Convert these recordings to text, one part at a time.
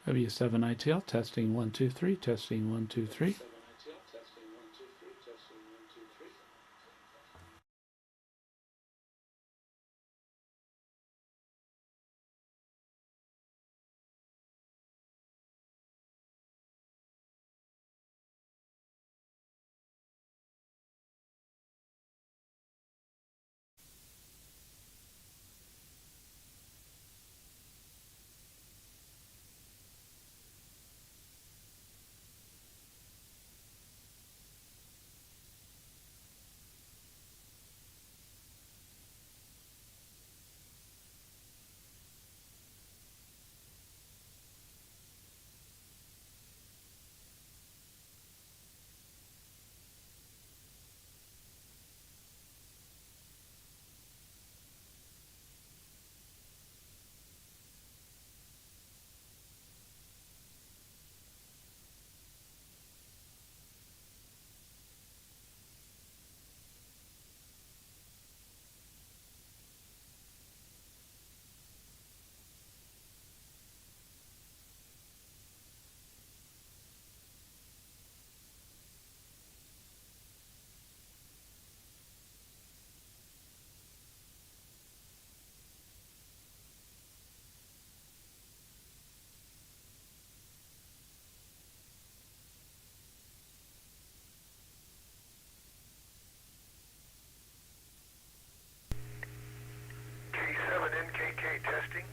W7ATS testing 1 2 3, testing 1 2 3. K7NKK testing.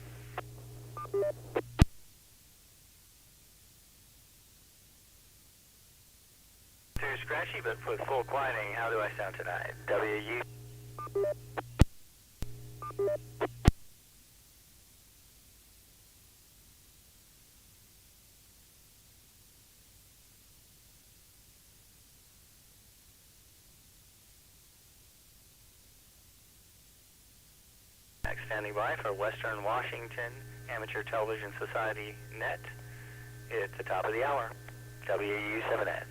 Too scratchy, but with full quieting, how do I sound tonight? WU. Standing by for Western Washington Amateur Television Society Net. It's the top of the hour. WU7ATS.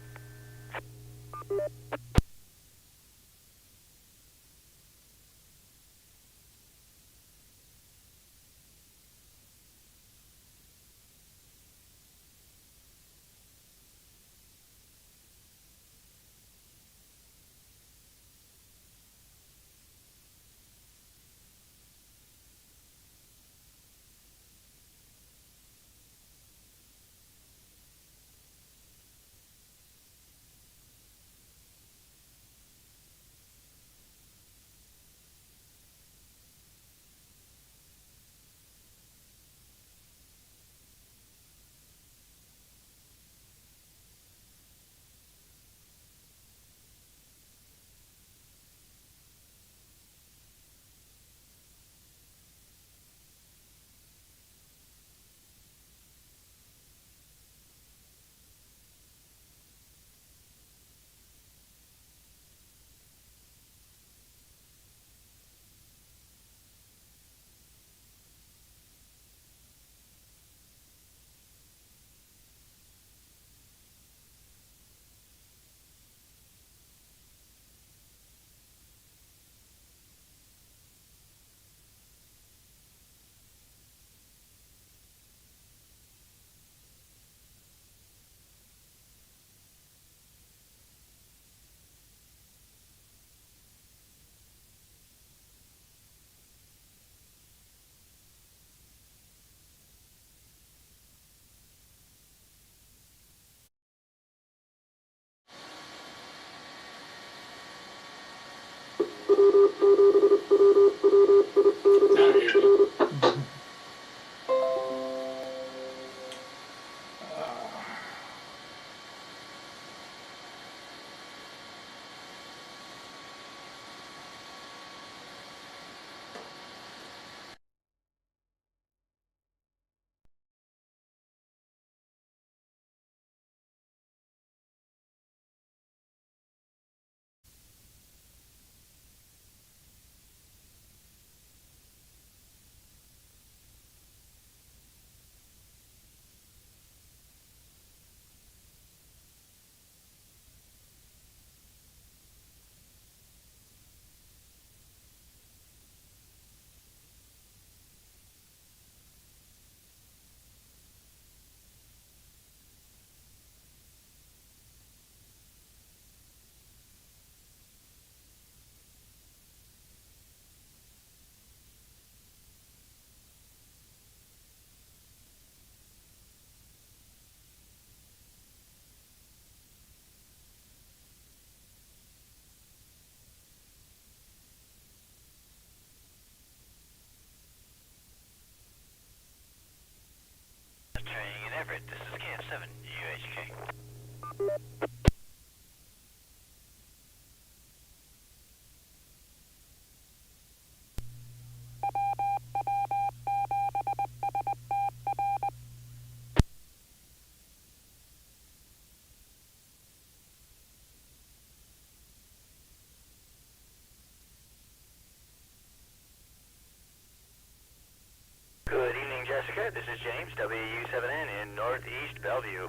James, WW7N in Northeast Bellevue.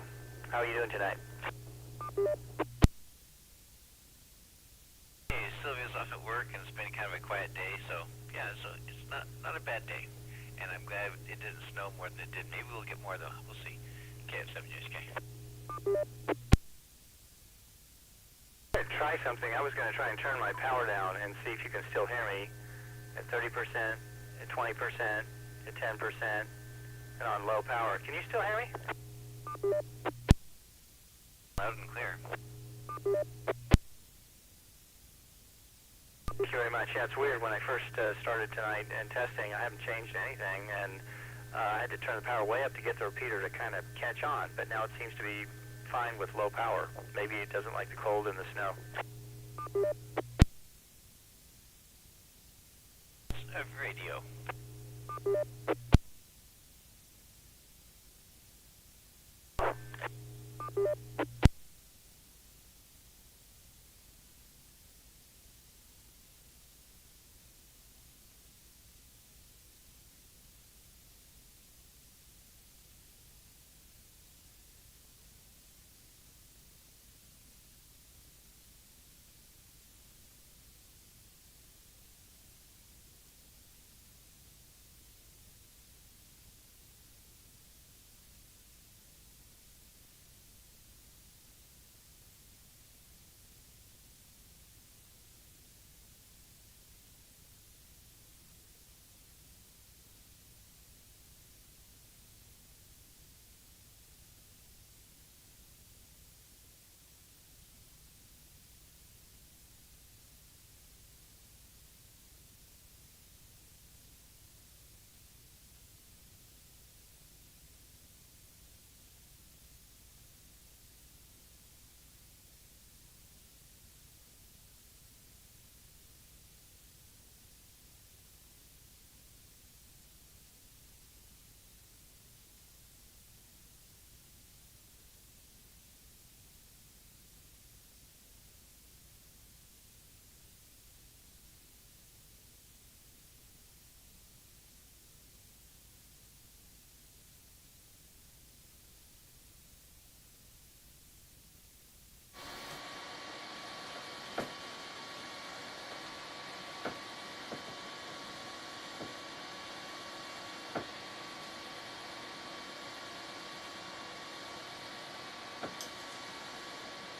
How are you doing tonight? Hey, Sylvia's off at work, and it's been kind of a quiet day, so yeah, so it's not a bad day. And I'm glad it didn't snow more than it did. Maybe we'll get more, though. We'll see. KF7JSK. Try something. I was going to try and turn my power down and see if you can still hear me at 30%, at 20%, at 10%, and on low power. Can you still hear me? Loud and clear. Thank you very much. Yeah, it's weird. When I first started tonight and testing, I haven't changed anything, and I had to turn the power way up to get the repeater to kind of catch on, but now it seems to be fine with low power. Maybe it doesn't like the cold and the snow. Radio.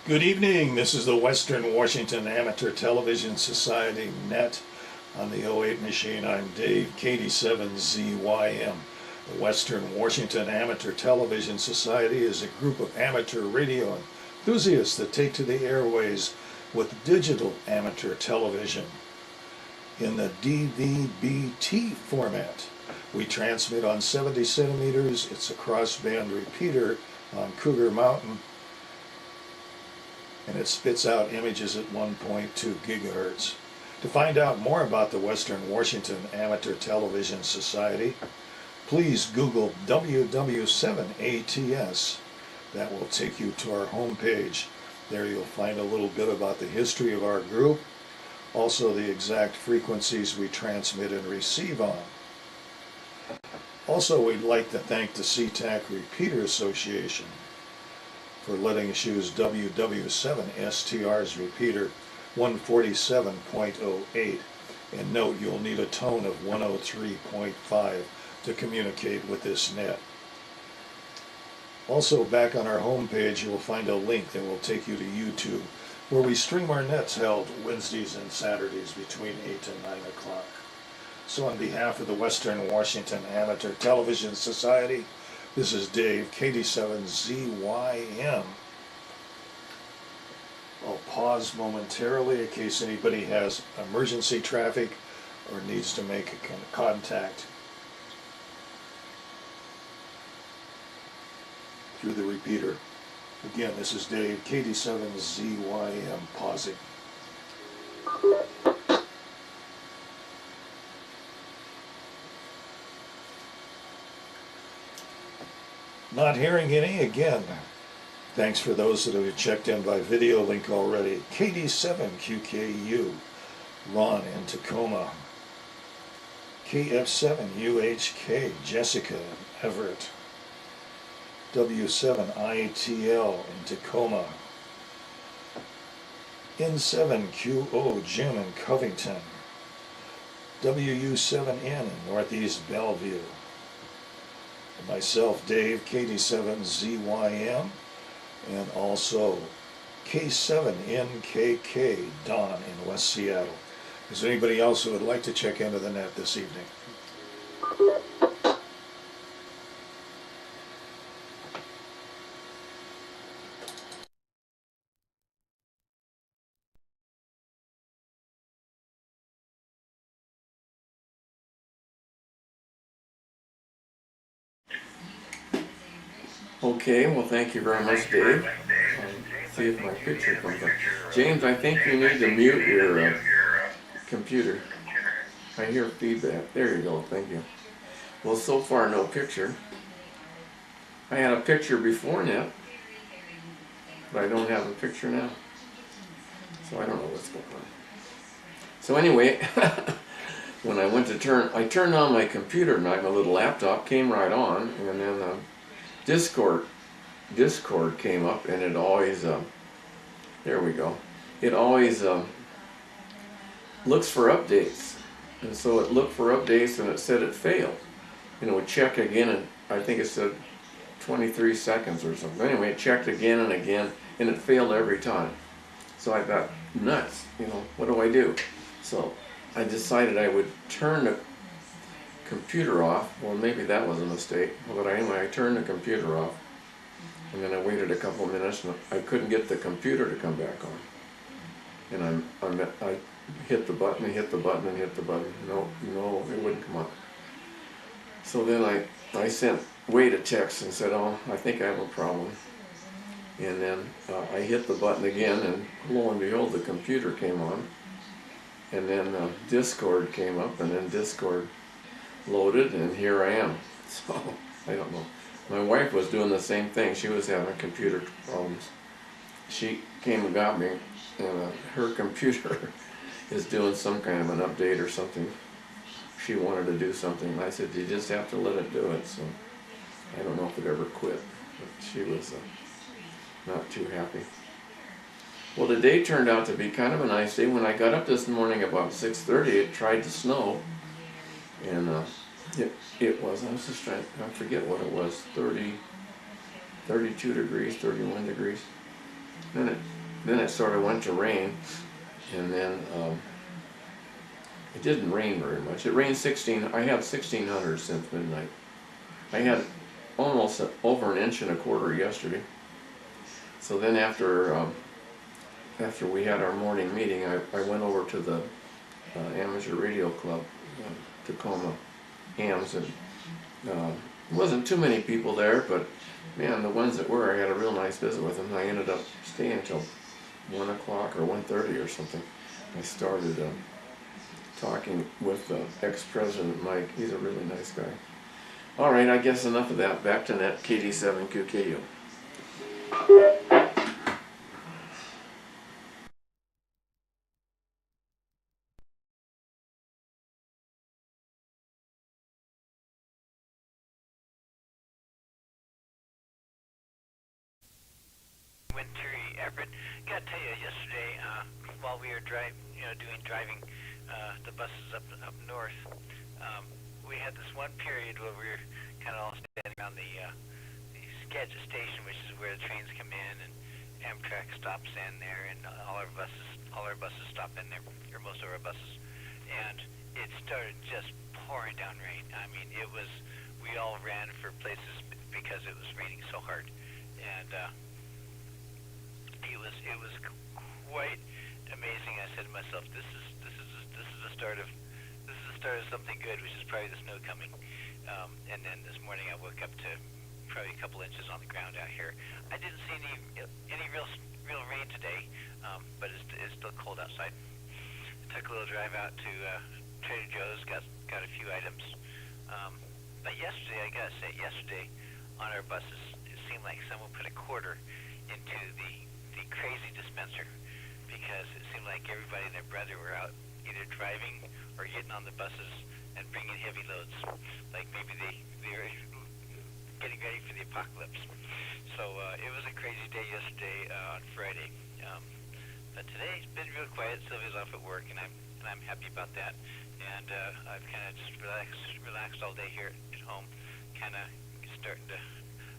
Good evening. This is the Western Washington Amateur Television Society net on the 08 machine. I'm Dave, KD7ZYM. The Western Washington Amateur Television Society is a group of amateur radio enthusiasts that take to the airways with digital amateur television in the DVB-T format. We transmit on 70 centimeters. It's a crossband repeater on Cougar Mountain, and it spits out images at 1.2 gigahertz. To find out more about the Western Washington Amateur Television Society, please Google WW7ATS. That will take you to our homepage. There you'll find a little bit about the history of our group, also the exact frequencies we transmit and receive on. Also, we'd like to thank the SeaTac Repeater Association for letting us use WW7STR's repeater 147.08. And note, you'll need a tone of 103.5 to communicate with this net. Also, back on our homepage, you will find a link that will take you to YouTube, where we stream our nets held Wednesdays and Saturdays between 8 and 9 o'clock. So on behalf of the Western Washington Amateur Television Society, this is Dave, KD7ZYM. I'll pause momentarily in case anybody has emergency traffic or needs to make a contact through the repeater. Again, this is Dave, KD7ZYM, pausing. Not hearing any again. Thanks for those that have checked in by video link already. KD7QKU, Ron in Tacoma. KF7UHK, Jessica in Everett. W7ITL in Tacoma, N7QO Jim in Covington, WU7N in Northeast Bellevue, myself Dave, KD7ZYM, and also K7NKK Don in West Seattle. Is there anybody else who would like to check into the net this evening? Okay, well, thank you very much, Dave. See if my picture comes up. James, I think you need to mute your computer. I hear feedback. There you go, thank you. Well, so far, no picture. I had a picture before net, but I don't have a picture now. So I don't know what's going on. So anyway, when I went to I turned on my computer tonight, my little laptop came right on, and then Discord came up, and it always, there we go, it always looks for updates, and so it looked for updates and it said it failed, and it would check again, and I think it said 23 seconds or something. Anyway, it checked again and again, and it failed every time. So I thought, nuts, what do I do? So I decided I would turn the computer off. Well, maybe that was a mistake, but anyway, I turned the computer off, and then I waited a couple of minutes, and I couldn't get the computer to come back on. And I hit the button, and hit the button, and hit the button. No, it wouldn't come up. So then I sent Wade a text and said, oh, I think I have a problem. And then I hit the button again, and lo and behold, the computer came on. And then Discord came up, and then Discord loaded, and here I am. So I don't know. My wife was doing the same thing. She was having computer problems. She came and got me, and her computer is doing some kind of an update or something. She wanted to do something, and I said, you just have to let it do it. So I don't know if it ever quit, but she was not too happy. Well, the day turned out to be kind of a nice day. When I got up this morning about 6:30, it tried to snow, and it was, I was just trying, I forget what it was, 32 degrees, 31 degrees. Then it sort of went to rain, and then it didn't rain very much. It rained I had 1,600 since midnight. I had almost over 1.25 inches yesterday. So then after we had our morning meeting, I went over to the Amateur Radio Club, Tacoma AMS, and wasn't too many people there, but man, the ones that were, I had a real nice visit with them. I ended up staying until 1 o'clock or 1:30 or something. I started talking with ex-president Mike. He's a really nice guy. All right, I guess enough of that. Back to net, KD7QKU. Terry Everett, gotta tell you, yesterday while we were driving the buses up north, we had this one period where we were kind of all standing around the Skagit station, which is where the trains come in, and Amtrak stops in there, and all our buses stop in there, or most of our buses, and it started just pouring down rain. I mean, we all ran for places because it was raining so hard, and it was quite amazing. I said to myself, this is the start of something good, which is probably the snow coming. And then this morning I woke up to probably a couple inches on the ground out here. I didn't see any real rain today, but it's still cold outside. I took a little drive out to Trader Joe's, got a few items. But yesterday, I gotta say, on our buses, it seemed like someone put a quarter into the crazy dispenser, because it seemed like everybody and their brother were out either driving or getting on the buses and bringing heavy loads. Like maybe they were getting ready for the apocalypse. So it was a crazy day yesterday on Friday. But today's been real quiet. Sylvia's off at work, and I'm happy about that. And I've kind of just relaxed all day here at home, kind of starting to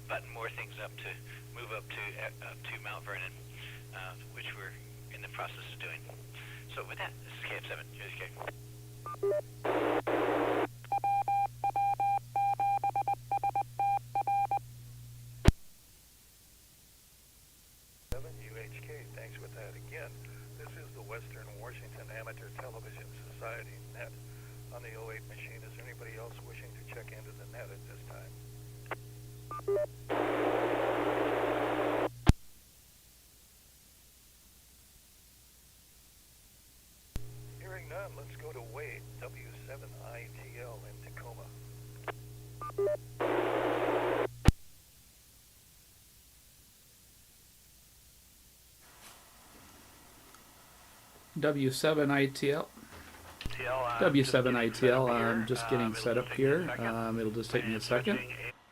button more things up to move up to Mount Vernon, which we're in the process of doing. So with that, this is KF7. Here's K. WW7UHK, thanks with that again. This is the Western Washington Amateur Television Society net on the 08 machine. Is there anybody else wishing to check into the net at this time? Hearing none, let's go to Wade, W7ITL in Tacoma. W7ITL. W7ITL, I'm just getting set up here. It'll just take me a second.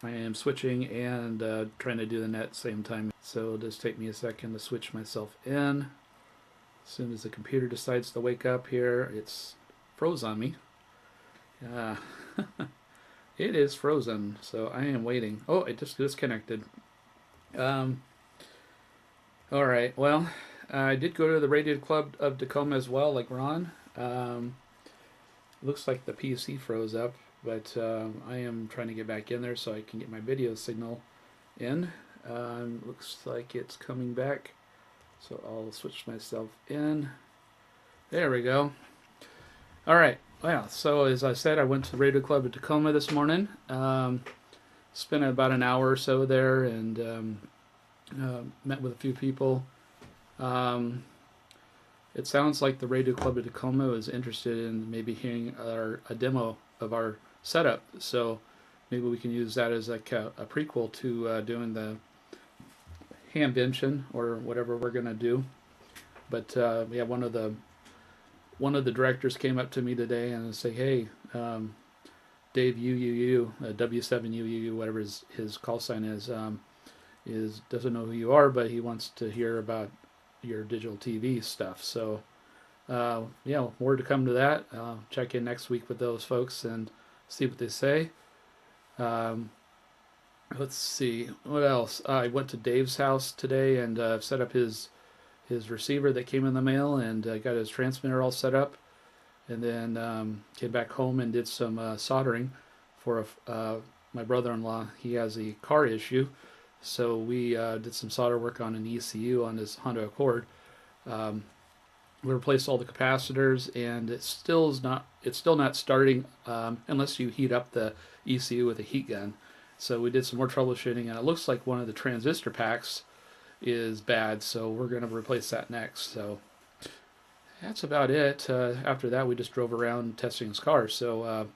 I am switching and trying to do the net at the same time. So it'll just take me a second to switch myself in. As soon as the computer decides to wake up here, it's froze on me. It is frozen, so I am waiting. Oh, it just disconnected. Alright, well, I did go to the Radio Club of Tacoma as well, like Ron. Looks like the PC froze up, but I am trying to get back in there so I can get my video signal in. Looks like it's coming back, so I'll switch myself in. There we go. Alright, well, so as I said, I went to the Radio Club of Tacoma this morning. Spent about an hour or so there and met with a few people. It sounds like the Radio Club of Tacoma is interested in maybe hearing a demo of our setup, so maybe we can use that as like a prequel to doing the Hamvention or whatever we're gonna do. But yeah, one of the directors came up to me today and said, "Hey, Dave W7UUU, whatever his call sign is doesn't know who you are, but he wants to hear about your digital TV stuff." So yeah, more to come to that. Check in next week with those folks and see what they say. Let's see what else. I went to Dave's house today and set up his receiver that came in the mail and got his transmitter all set up, and then came back home and did some soldering for my brother-in-law. He has a car issue. So we did some solder work on an ECU on this Honda Accord. We replaced all the capacitors, and it's still not starting unless you heat up the ECU with a heat gun. So we did some more troubleshooting, and it looks like one of the transistor packs is bad. So we're going to replace that next. So that's about it. After that, we just drove around testing his car. So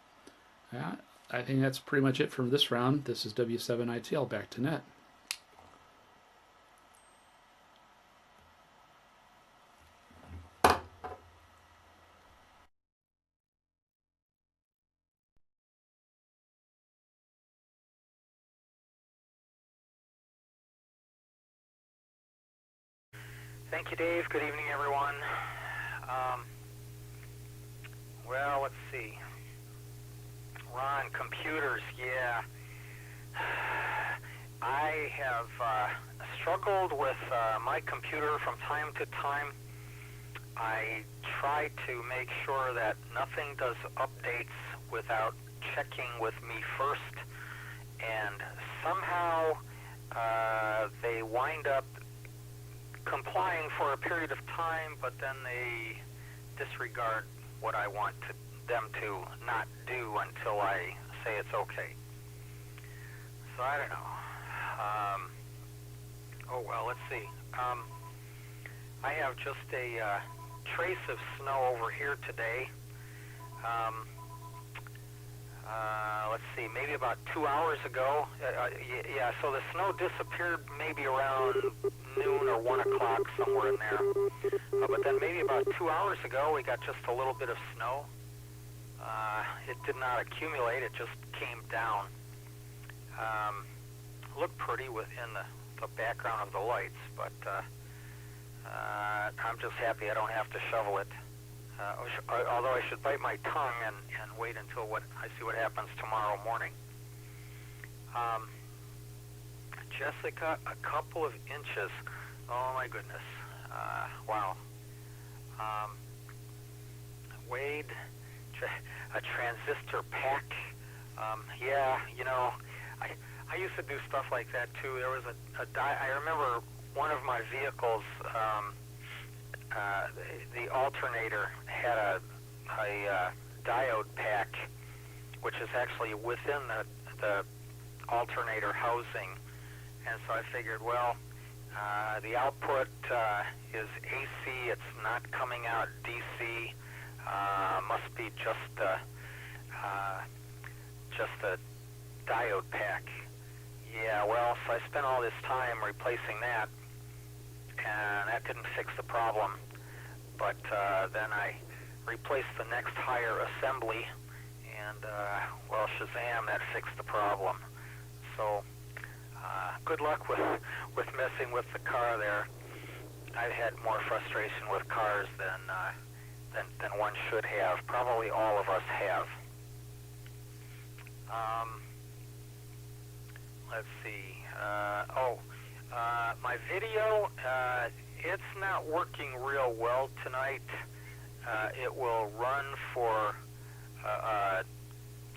yeah, I think that's pretty much it from this round. This is W7ITL, back to net. Thank you, Dave. Good evening, everyone. Well, let's see. Ron, computers, yeah. I have struggled with my computer from time to time. I try to make sure that nothing does updates without checking with me first, and somehow they wind up complying for a period of time, but then they disregard what I want them to not do until I say it's okay. So I don't know. Oh well, let's see. I have just a trace of snow over here today. Let's see, maybe about 2 hours ago. Yeah, so the snow disappeared maybe around noon or 1 o'clock, somewhere in there. But then maybe about 2 hours ago, we got just a little bit of snow. It did not accumulate, it just came down. look pretty within the background of the lights, but I'm just happy I don't have to shovel it. Although I should bite my tongue and wait until I see what happens tomorrow morning. Jessica, a couple of inches. Oh my goodness. Wow. Wade, a transistor pack. Yeah, I used to do stuff like that too. There was I remember one of my vehicles, the alternator had a diode pack, which is actually within the alternator housing. And so I figured, well, the output is AC, it's not coming out DC, must be just a diode pack. Yeah, well, so I spent all this time replacing that, and that didn't fix the problem. But then I replaced the next higher assembly, and, well, Shazam, that fixed the problem. So good luck with messing with the car there. I've had more frustration with cars than one should have. Probably all of us have. Let's see. My video, it's not working real well tonight. It will run for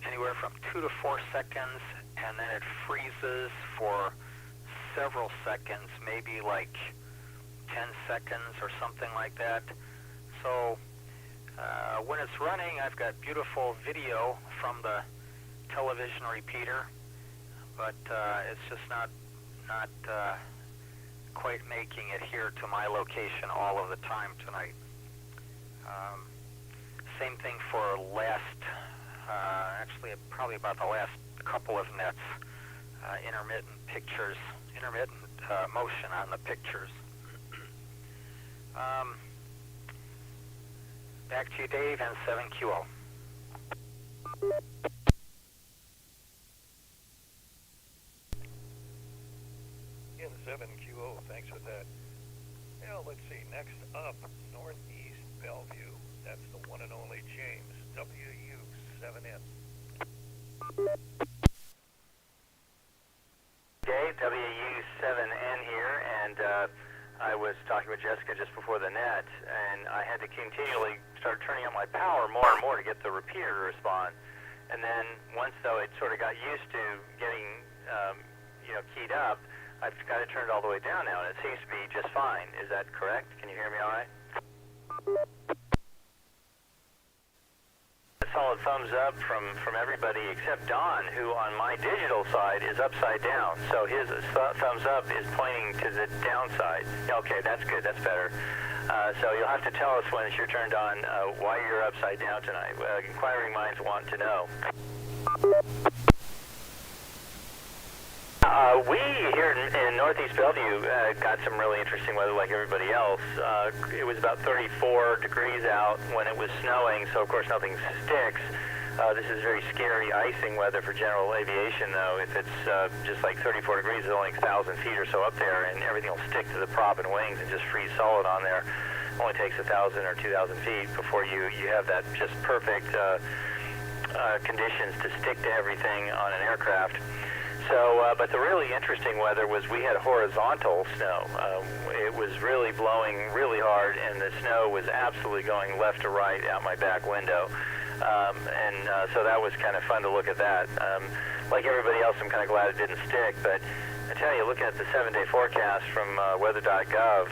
anywhere from 2 to 4 seconds, and then it freezes for several seconds, maybe like 10 seconds or something like that. So when it's running, I've got beautiful video from the television repeater, but it's just not quite making it here to my location all of the time tonight. Same thing for actually probably about the last couple of nets, intermittent motion on the pictures. Back to you, Dave, and 7QO. In 7QO, thanks for that. Now, let's see, next up, Northeast Bellevue. That's the one and only James, WW7N. Dave, WW7N here, and I was talking with Jessica just before the net, and I had to continually start turning up my power more and more to get the repeater to respond. And then once, though, it sort of got used to getting, keyed up, I've got it turned all the way down now, and it seems to be just fine. Is that correct? Can you hear me all right? A solid thumbs up from everybody except Don, who on my digital side is upside down. So his thumbs up is pointing to the downside. Okay, that's good. That's better. So you'll have to tell us when it's your turn, Don, why you're upside down tonight. Inquiring minds want to know. We here in Northeast Bellevue got some really interesting weather like everybody else. It was about 34 degrees out when it was snowing, so of course nothing sticks. This is very scary icing weather for general aviation, though. If it's just like 34 degrees, it's only 1,000 feet or so up there, and everything will stick to the prop and wings and just freeze solid on there. It only takes 1,000 or 2,000 feet before you have that just perfect conditions to stick to everything on an aircraft. So, but the really interesting weather was we had horizontal snow. It was really blowing really hard, and the snow was absolutely going left to right out my back window. So that was kind of fun to look at that. Like everybody else, I'm kind of glad it didn't stick, but I tell you, looking at the 7-day forecast from weather.gov,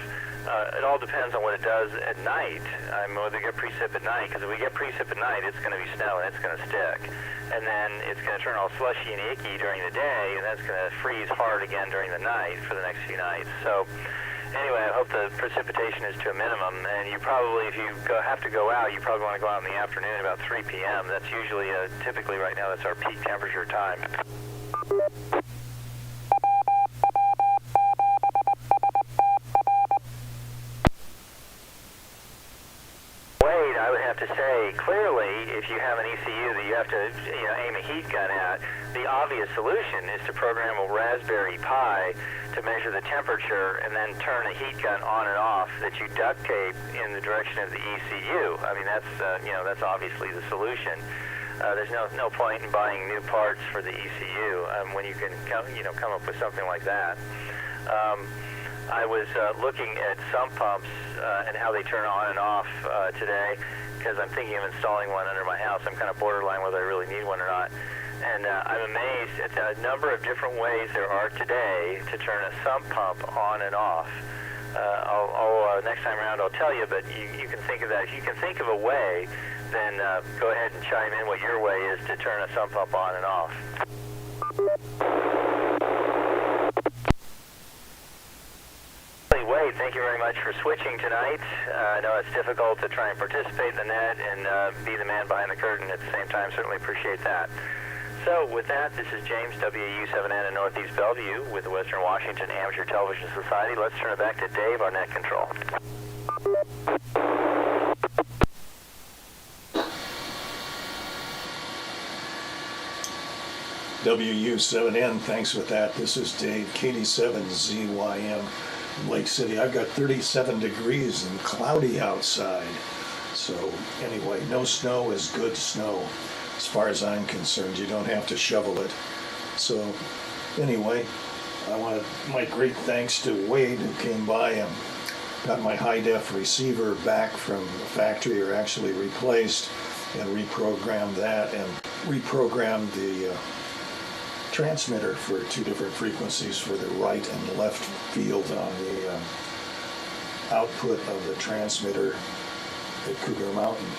it all depends on what it does at night. Whether we get precip at night, because if we get precip at night, it's going to be snow and it's going to stick. And then it's going to turn all slushy and icky during the day, and that's going to freeze hard again during the night for the next few nights. So anyway, I hope the precipitation is to a minimum, and you probably, if you have to go out, you probably want to go out in the afternoon about 3 p.m. That's usually, typically right now, that's our peak temperature time. Wade, I have to say, clearly, if you have an ECU that you have to aim a heat gun at, the obvious solution is to program a Raspberry Pi to measure the temperature and then turn a heat gun on and off that you duct tape in the direction of the ECU. I mean, that's obviously the solution. There's no point in buying new parts for the ECU when you can come up with something like that. I was looking at sump pumps and how they turn on and off today, because I'm thinking of installing one under my house. I'm kind of borderline whether I really need one or not. And I'm amazed at the number of different ways there are today to turn a sump pump on and off. Next time around I'll tell you, but you can think of that. If you can think of a way, then go ahead and chime in what your way is to turn a sump pump on and off. Wade, thank you very much for switching tonight. I know it's difficult to try and participate in the net and be the man behind the curtain at the same time. Certainly appreciate that. So with that, this is James, WW7ATS in Northeast Bellevue with the Western Washington Amateur Television Society. Let's turn it back to Dave on net control. WU7N, thanks with that. This is Dave, KD7ZYM in Lake City. I've got 37 degrees and cloudy outside. So anyway, no snow is good snow. As far as I'm concerned, you don't have to shovel it. So anyway, I want my great thanks to Wade, who came by and got my high-def receiver back from the factory, or actually replaced, and reprogrammed that and reprogrammed the transmitter for 2 different frequencies for the right and left field on the output of the transmitter at Cougar Mountain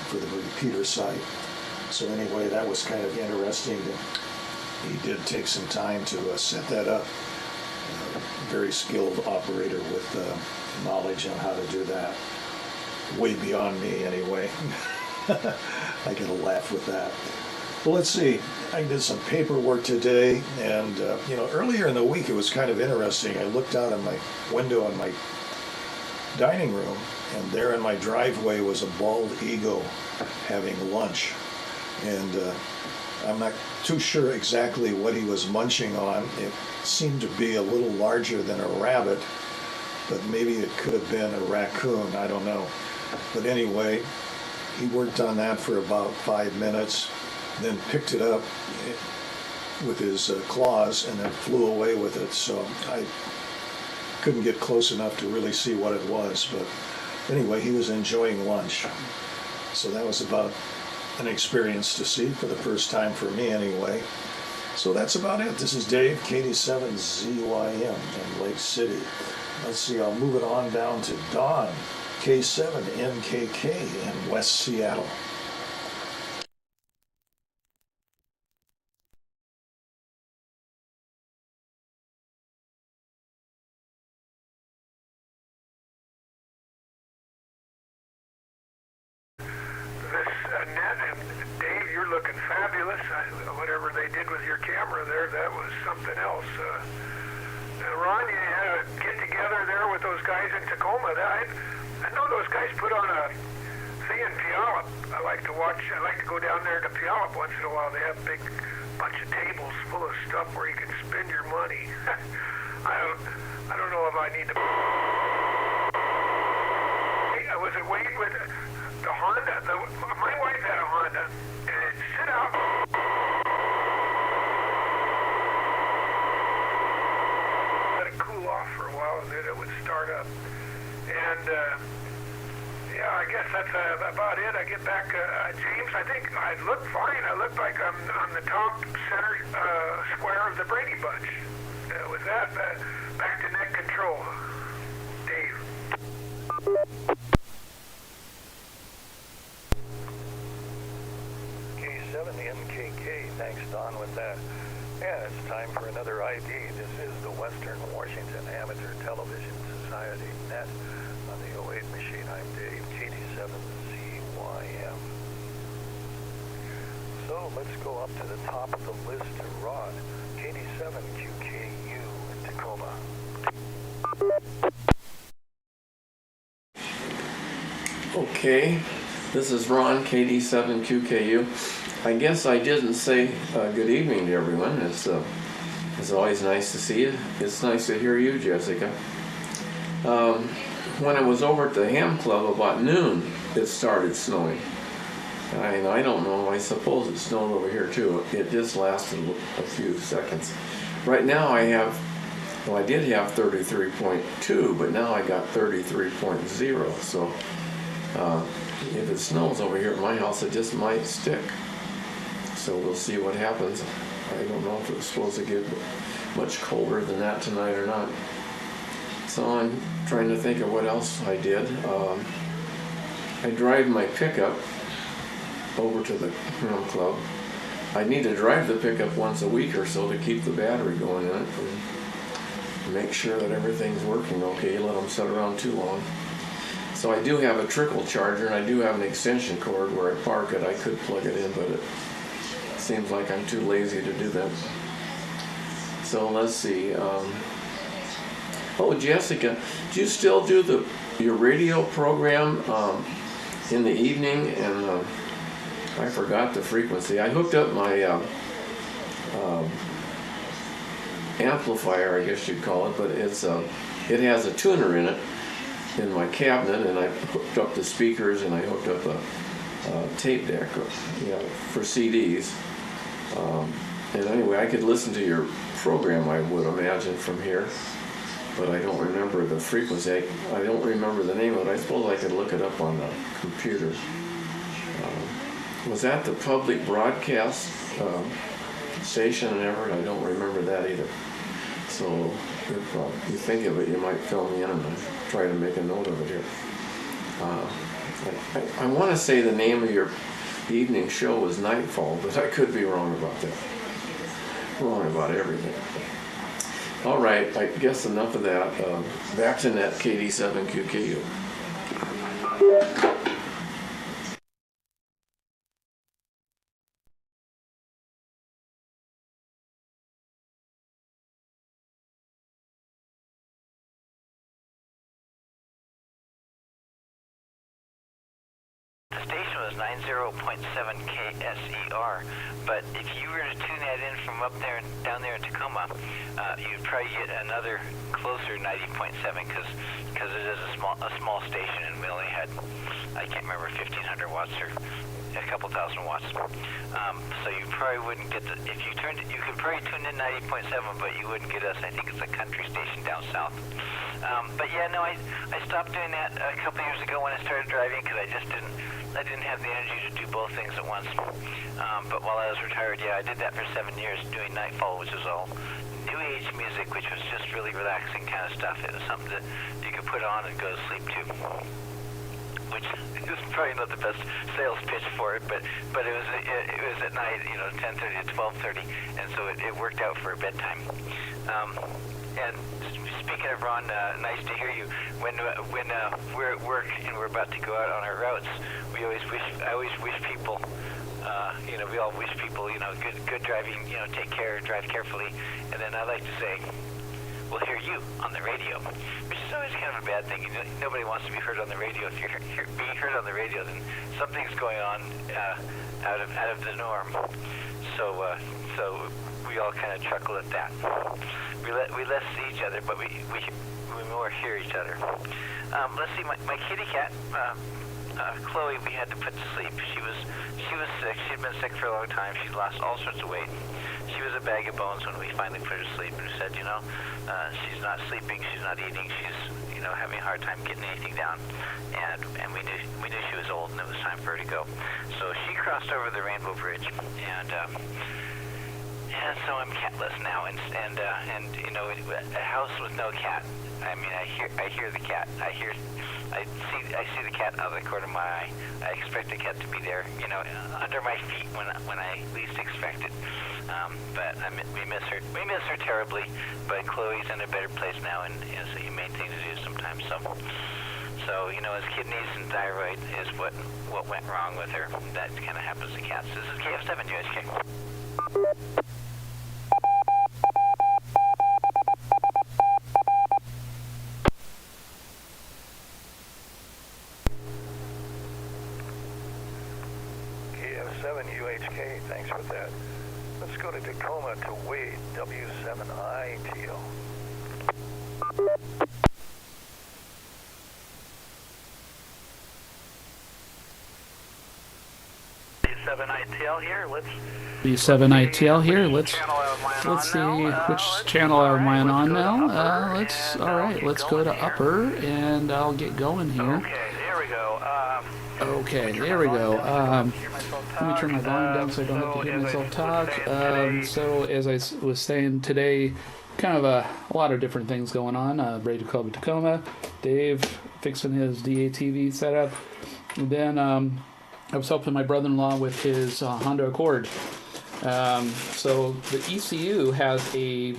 for the repeater site. So anyway, that was kind of interesting. He did take some time to set that up. Very skilled operator with knowledge on how to do that. Way beyond me anyway. I get a laugh with that. Well, let's see. I did some paperwork today, and earlier in the week it was kind of interesting. I looked out of my window in my dining room, and there in my driveway was a bald eagle having lunch. And I'm not too sure exactly what he was munching on. It seemed to be a little larger than a rabbit, but maybe it could have been a raccoon, I don't know. But anyway, he worked on that for about 5 minutes, then picked it up with his claws and then flew away with it. So I couldn't get close enough to really see what it was, but anyway, he was enjoying lunch. So that was about an experience to see for the first time for me anyway. So that's about it. This is Dave, KD7ZYM in Lake City. Let's see, I'll move it on down to Don, K7NKK in West Seattle. Whatever they did with your camera there, that was something else. Ron, you had a get-together there with those guys in Tacoma. I know those guys put on a thing in Puyallup. I like to go down there to Puyallup once in a while. They have a big bunch of tables full of stuff where you can spend your money. I don't know if I need to... Was it Wade with the Honda? My wife had a Honda, and it sit out... off for a while, and then it would start up. And yeah, I guess that's about it. I get back, James, I think I look fine. I look like I'm on the top center square of the Brady Bunch. With that, back to net control. Dave. K7NKK, thanks Don with that. Yeah, it's time for another ID. This is the Western Washington Amateur Television Society net on the 08 machine. I'm Dave, KD7ZYM. So let's go up to the top of the list to Rod, KD7QKU in Tacoma. Okay, this is Ron, KD7QKU. I guess I didn't say good evening to everyone. It's always nice to see you. It's nice to hear you, Jessica. When I was over at the Ham Club about noon, it started snowing. I don't know, I suppose it snowed over here too. It just lasted a few seconds. Right now I did have 33.2, but now I got 33.0. So if it snows over here at my house, it just might stick. So we'll see what happens. I don't know if it's supposed to get much colder than that tonight or not. So I'm trying to think of what else I did. I drive my pickup over to the club. I need to drive the pickup once a week or so to keep the battery going in it and make sure that everything's working okay. Let them sit around too long. So I do have a trickle charger, and I do have an extension cord where I park it. I could plug it in, but it seems like I'm too lazy to do that. So let's see. Oh, Jessica, do you still do your radio program in the evening? And I forgot the frequency. I hooked up my amplifier, I guess you'd call it, but it has a tuner in it in my cabinet, and I hooked up the speakers, and I hooked up a tape deck for CDs. And anyway, I could listen to your program, I would imagine, from here, but I don't remember the frequency. I don't remember the name of it. I suppose I could look it up on the computer. Was that the public broadcast station in Everett? I don't remember that either. So if you think of it, you might fill me in, and I'll try to make a note of it here. I want to say the name of your evening show was Nightfall, but I could be wrong about that. Wrong about everything. All right, I guess enough of that. Back to net, KD7QKU. The station was 90.7 KSER, but if you were to tune that in from up there, down there in Tacoma, you'd probably get another closer 90.7 because it is a small station, and we only had, I can't remember, 1,500 watts or a couple thousand watts. So you probably wouldn't get if you turned it, you could probably tune in 90.7, but you wouldn't get us. I think it's a country station down south. But yeah, no, I stopped doing that a couple years ago when I started driving because I didn't have the energy to do both things at once. But while I was retired, yeah, I did that for 7 years, doing Nightfall, which is all new age music, which was just really relaxing kind of stuff. It was something that you could put on and go to sleep to, which is probably not the best sales pitch for it, but it was at night, 10:30 to 12:30, and so it worked out for a bedtime. And speaking of Ron, nice to hear you. When we're at work and we're about to go out on our routes, I always wish people, we all wish people, good driving, take care, drive carefully, and then I like to say, we'll hear you on the radio, which is always kind of a bad thing. Nobody wants to be heard on the radio. If you're being heard on the radio, then something's going on out of the norm. So we all kind of chuckle at that. We less see each other, but we more hear each other. Let's see, my kitty cat, Chloe, we had to put to sleep. She was sick. She'd been sick for a long time. She'd lost all sorts of weight. She was a bag of bones when we finally put her to sleep, and we said, she's not sleeping, she's not eating, she's having a hard time getting anything down, and we knew she was old, and it was time for her to go. So she crossed over the Rainbow Bridge, and so I'm catless now, and a house with no cat. I mean, I hear the cat. I see the cat out of the corner of my eye. I expect the cat to be there, under my feet when I least expect it. But we miss her. We miss her terribly. But Chloe's in a better place now, and it's a humane thing to do sometimes. So his kidneys and thyroid is what went wrong with her. That kind of happens to cats. This is KF7 USK. W7UHK, thanks for that. Let's go to Tacoma to Wade, W7ITL. 7ITL here. W7ITL here. Let's see which channel am I on now. Let's go to upper and I'll get going here. Okay, there we go. Okay, there we go. Let me turn my volume down so I don't have to hear myself talk. So as I was saying today, kind of a lot of different things going on. Ready to call Tacoma. Dave fixing his DATV setup. And then I was helping my brother-in-law with his Honda Accord. So the ECU has a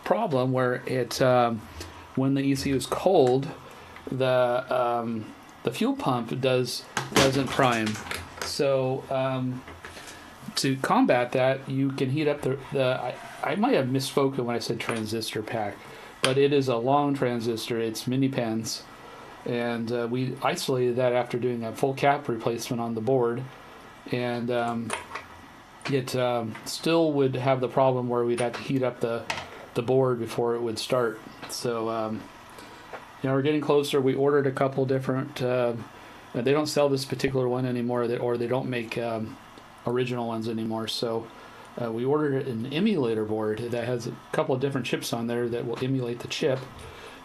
problem where it, when the ECU is cold, the fuel pump doesn't prime. So to combat that, you can heat up I might have misspoken when I said transistor pack, but it is a long transistor. It's mini pens. And we isolated that after doing a full cap replacement on the board, and it still would have the problem where we'd have to heat up the board before it would start. So we're getting closer. We ordered a couple different. They don't sell this particular one anymore, or they don't make original ones anymore. So we ordered an emulator board that has a couple of different chips on there that will emulate the chip.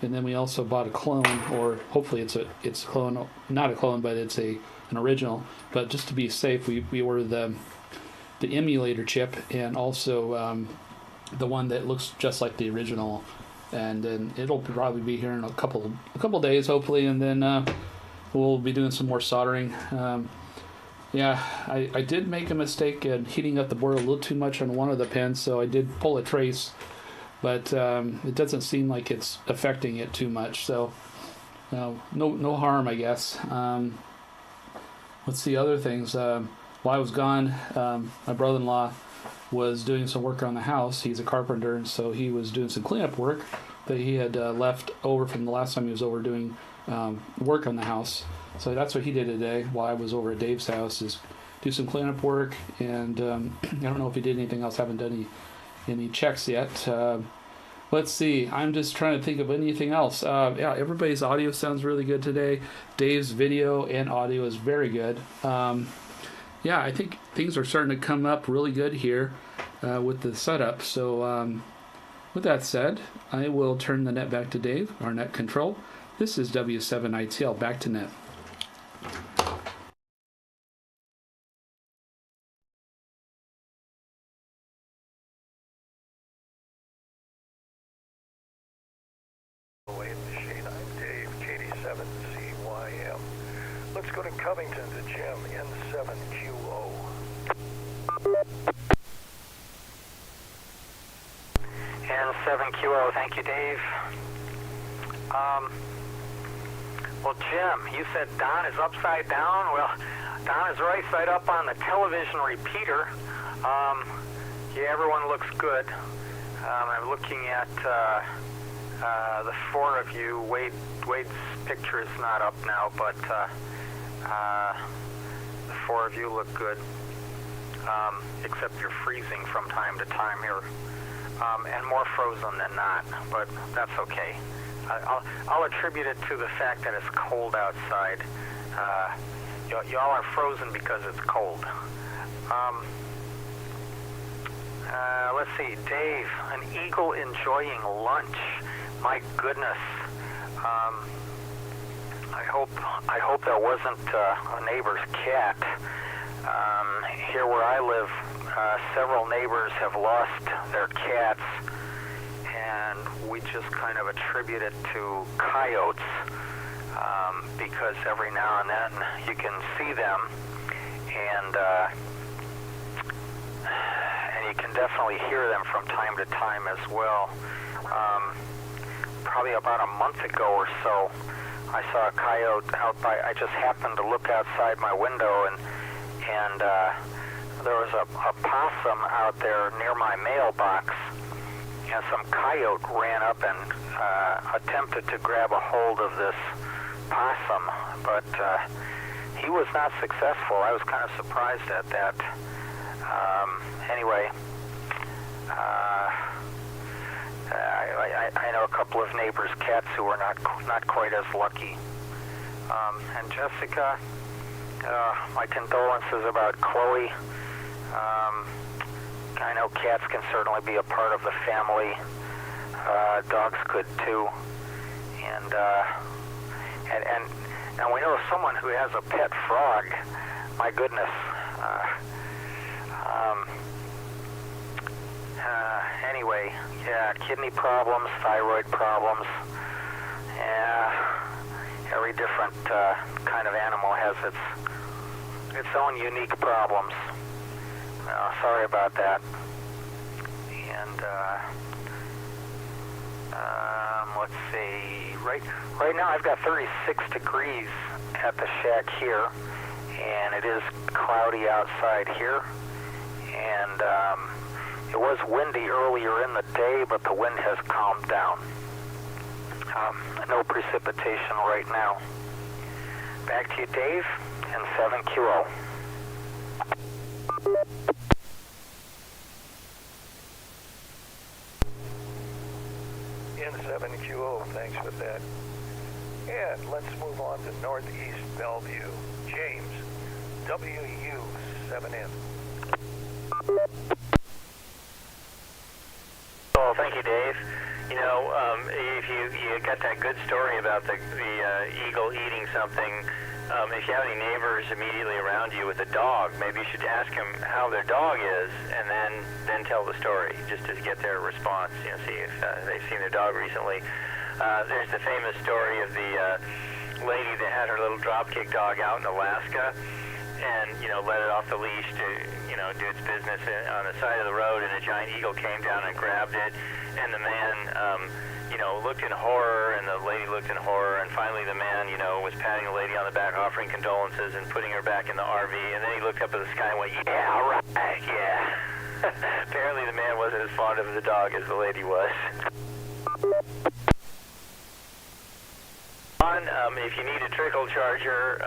And then we also bought a clone, or hopefully it's a clone, not a clone, but it's an original. But just to be safe, we ordered the emulator chip and also the one that looks just like the original. And then it'll probably be here in a couple days, hopefully. And then we'll be doing some more soldering. I did make a mistake in heating up the board a little too much on one of the pins, so I did pull a trace. But it doesn't seem like it's affecting it too much, so no harm, I guess. Let's see other things. While I was gone, my brother-in-law was doing some work on the house. He's a carpenter, and so he was doing some cleanup work that he had left over from the last time he was over doing work on the house. So that's what he did today while I was over at Dave's house, is do some cleanup work. And I don't know if he did anything else. Haven't done any checks yet. Let's see. I'm just trying to think of anything else. Everybody's audio sounds really good today. Dave's video and audio is very good. I think things are starting to come up really good here with the setup. So with that said, I will turn the net back to Dave, our net control. This is W7ITL, back to net. K7ZYM. Let's go to Covington to Jim, N7QO. N7QO, thank you, Dave. Well, Jim, you said Don is upside down. Well, Don is right side up on the television repeater. Everyone looks good. I'm looking at the four of you. Wade's picture is not up now, but the four of you look good, except you're freezing from time to time here, and more frozen than not, but that's okay. I'll attribute it to the fact that it's cold outside. Y'all are frozen because it's cold. Let's see, Dave, an eagle enjoying lunch. My goodness. I hope that wasn't a neighbor's cat. Here where I live, several neighbors have lost their cats, and we just kind of attribute it to coyotes, because every now and then you can see them, and you can definitely hear them from time to time as well. Probably about a month ago or so, I saw a coyote out by. I just happened to look outside my window, and there was a possum out there near my mailbox, and some coyote ran up and attempted to grab a hold of this possum, but he was not successful. I was kind of surprised at that. Anyway, I know a couple of neighbors' cats who were not quite as lucky. And Jessica, my condolences about Chloe. I know cats can certainly be a part of the family. Dogs could too. And we know someone who has a pet frog. My goodness. Anyway, yeah, kidney problems, thyroid problems. Yeah, every different kind of animal has its own unique problems. Sorry about that. And let's see. Right now, I've got 36 degrees at the shack here, and it is cloudy outside here. And it was windy earlier in the day, but the wind has calmed down. No precipitation right now. Back to you, Dave, and 7QO. In 7QO, thanks for that. And let's move on to Northeast Bellevue. James, WW7M. Oh, thank you, Dave. You know, if you got that good story about the eagle eating something, if you have any neighbors immediately around you with a dog, maybe you should ask them how their dog is, and then tell the story, just to get their response. You know, see if they've seen their dog recently. There's the famous story of the lady that had her little dropkick dog out in Alaska, and let it off the leash to do its business on the side of the road, and a giant eagle came down and grabbed it, and the man looked in horror, and the lady looked in horror, and finally the man was patting the lady on the back, offering condolences and putting her back in the RV, and then he looked up at the sky and went, yeah, right, yeah. Apparently the man wasn't as fond of the dog as the lady was. If you need a trickle charger,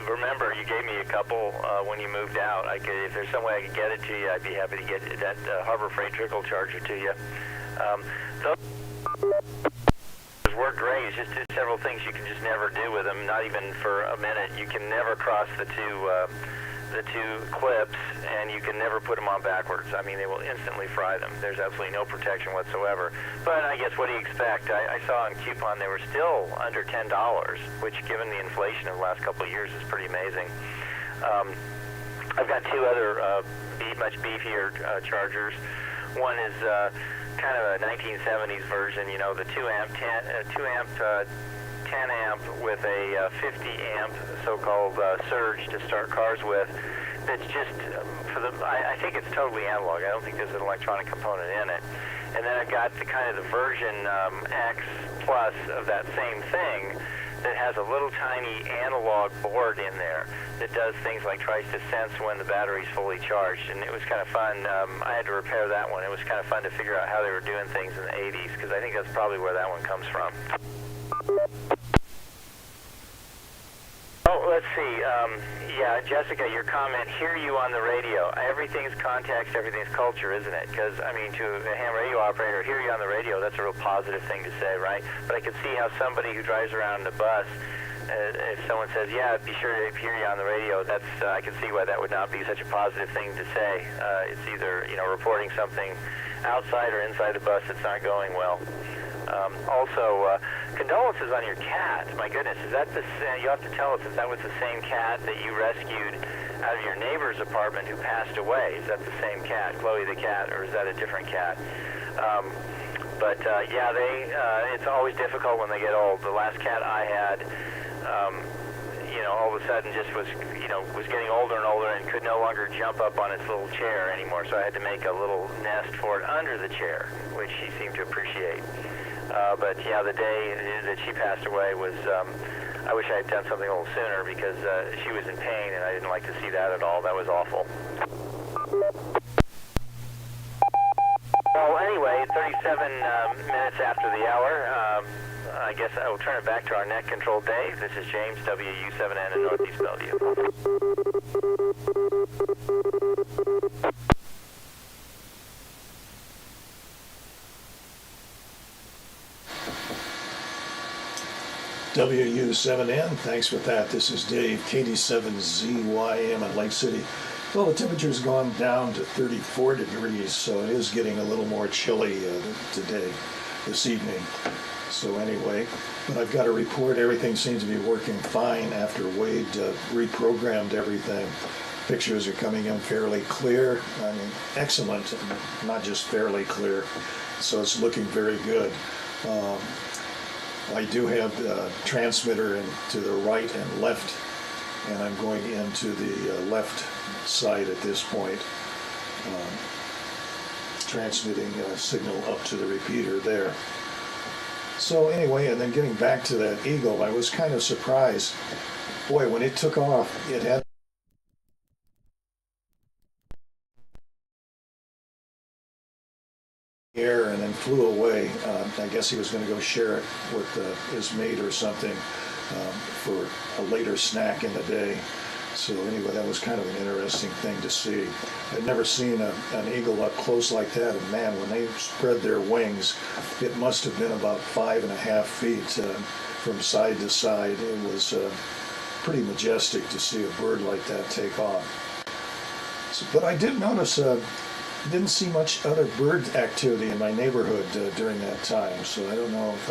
remember you gave me a couple when you moved out. If there's some way I could get it to you, I'd be happy to get that Harbor Freight trickle charger to you. Those work great. It's just several things you can just never do with them, not even for a minute. You can never cross the two clips, and you can never put them on backwards. I mean, they will instantly fry them. There's absolutely no protection whatsoever. But I guess, what do you expect? I saw on coupon they were still under $10, which, given the inflation of the last couple of years, is pretty amazing. I've got two other much beefier chargers. One is kind of a 1970s version, the 2 amp 10 amp with a 50 amp so-called surge to start cars with. That's just I think it's totally analog. I don't think there's an electronic component in it. And then I've got the kind of the version X plus of that same thing that has a little tiny analog board in there that does things like tries to sense when the battery's fully charged, and it was kind of fun. I had to repair that one. It was kind of fun to figure out how they were doing things in the 80s, because I think that's probably where that one comes from. Oh, let's see. Yeah, Jessica, your comment, hear you on the radio. Everything's context, everything's culture, isn't it? Because, I mean, to a ham radio operator, hear you on the radio, that's a real positive thing to say, right? But I can see how somebody who drives around in a bus, if someone says, yeah, be sure to hear you on the radio, that's I can see why that would not be such a positive thing to say. It's either, reporting something outside or inside the bus that's not going well. Also, condolences on your cat. My goodness, is that you have to tell us if that was the same cat that you rescued out of your neighbor's apartment who passed away. Is that the same cat, Chloe the cat, or is that a different cat? Yeah, it's always difficult when they get old. The last cat I had, all of a sudden just was getting older and older and could no longer jump up on its little chair anymore. So I had to make a little nest for it under the chair, which she seemed to appreciate. But yeah, the day that she passed away was, I wish I had done something a little sooner, because she was in pain and I didn't like to see that at all. That was awful. Well, anyway, 37 minutes after the hour, I guess I will turn it back to our net control Dave. This is James, WU7N in Northeast Bellevue. WU7N, thanks for that. This is Dave, KD7ZYM at Lake City. Well, the temperature's gone down to 34 degrees, so it is getting a little more chilly today, this evening. So anyway, but I've got a report. Everything seems to be working fine after Wade reprogrammed everything. Pictures are coming in fairly clear. I mean, excellent, not just fairly clear. So it's looking very good. I do have the transmitter to the right and left, and I'm going into the left side at this point, transmitting a signal up to the repeater there. So anyway, and then getting back to that Eagle, I was kind of surprised. Boy, when it took off, it had air and then flew away. I guess he was going to go share it with his mate or something for a later snack in the day. So anyway, that was kind of an interesting thing to see. I'd never seen an eagle up close like that, and man, when they spread their wings, it must have been about 5.5 feet from side to side. It was pretty majestic to see a bird like that take off. So, but I did notice didn't see much other bird activity in my neighborhood during that time, so I don't know if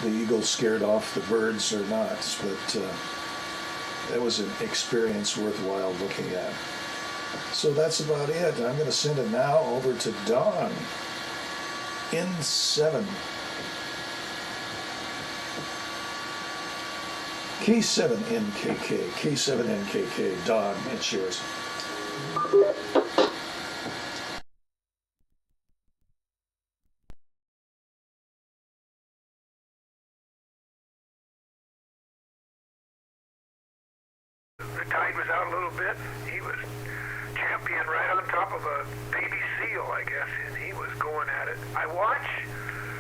the eagle scared off the birds or not, but that was an experience worthwhile looking at. So that's about it. I'm going to send it now over to Dawn in 7. K7NKK, K7NKK, Dawn, it's yours. The tide was out a little bit. He was champion right on top of a baby seal, I guess, and he was going at it. I watch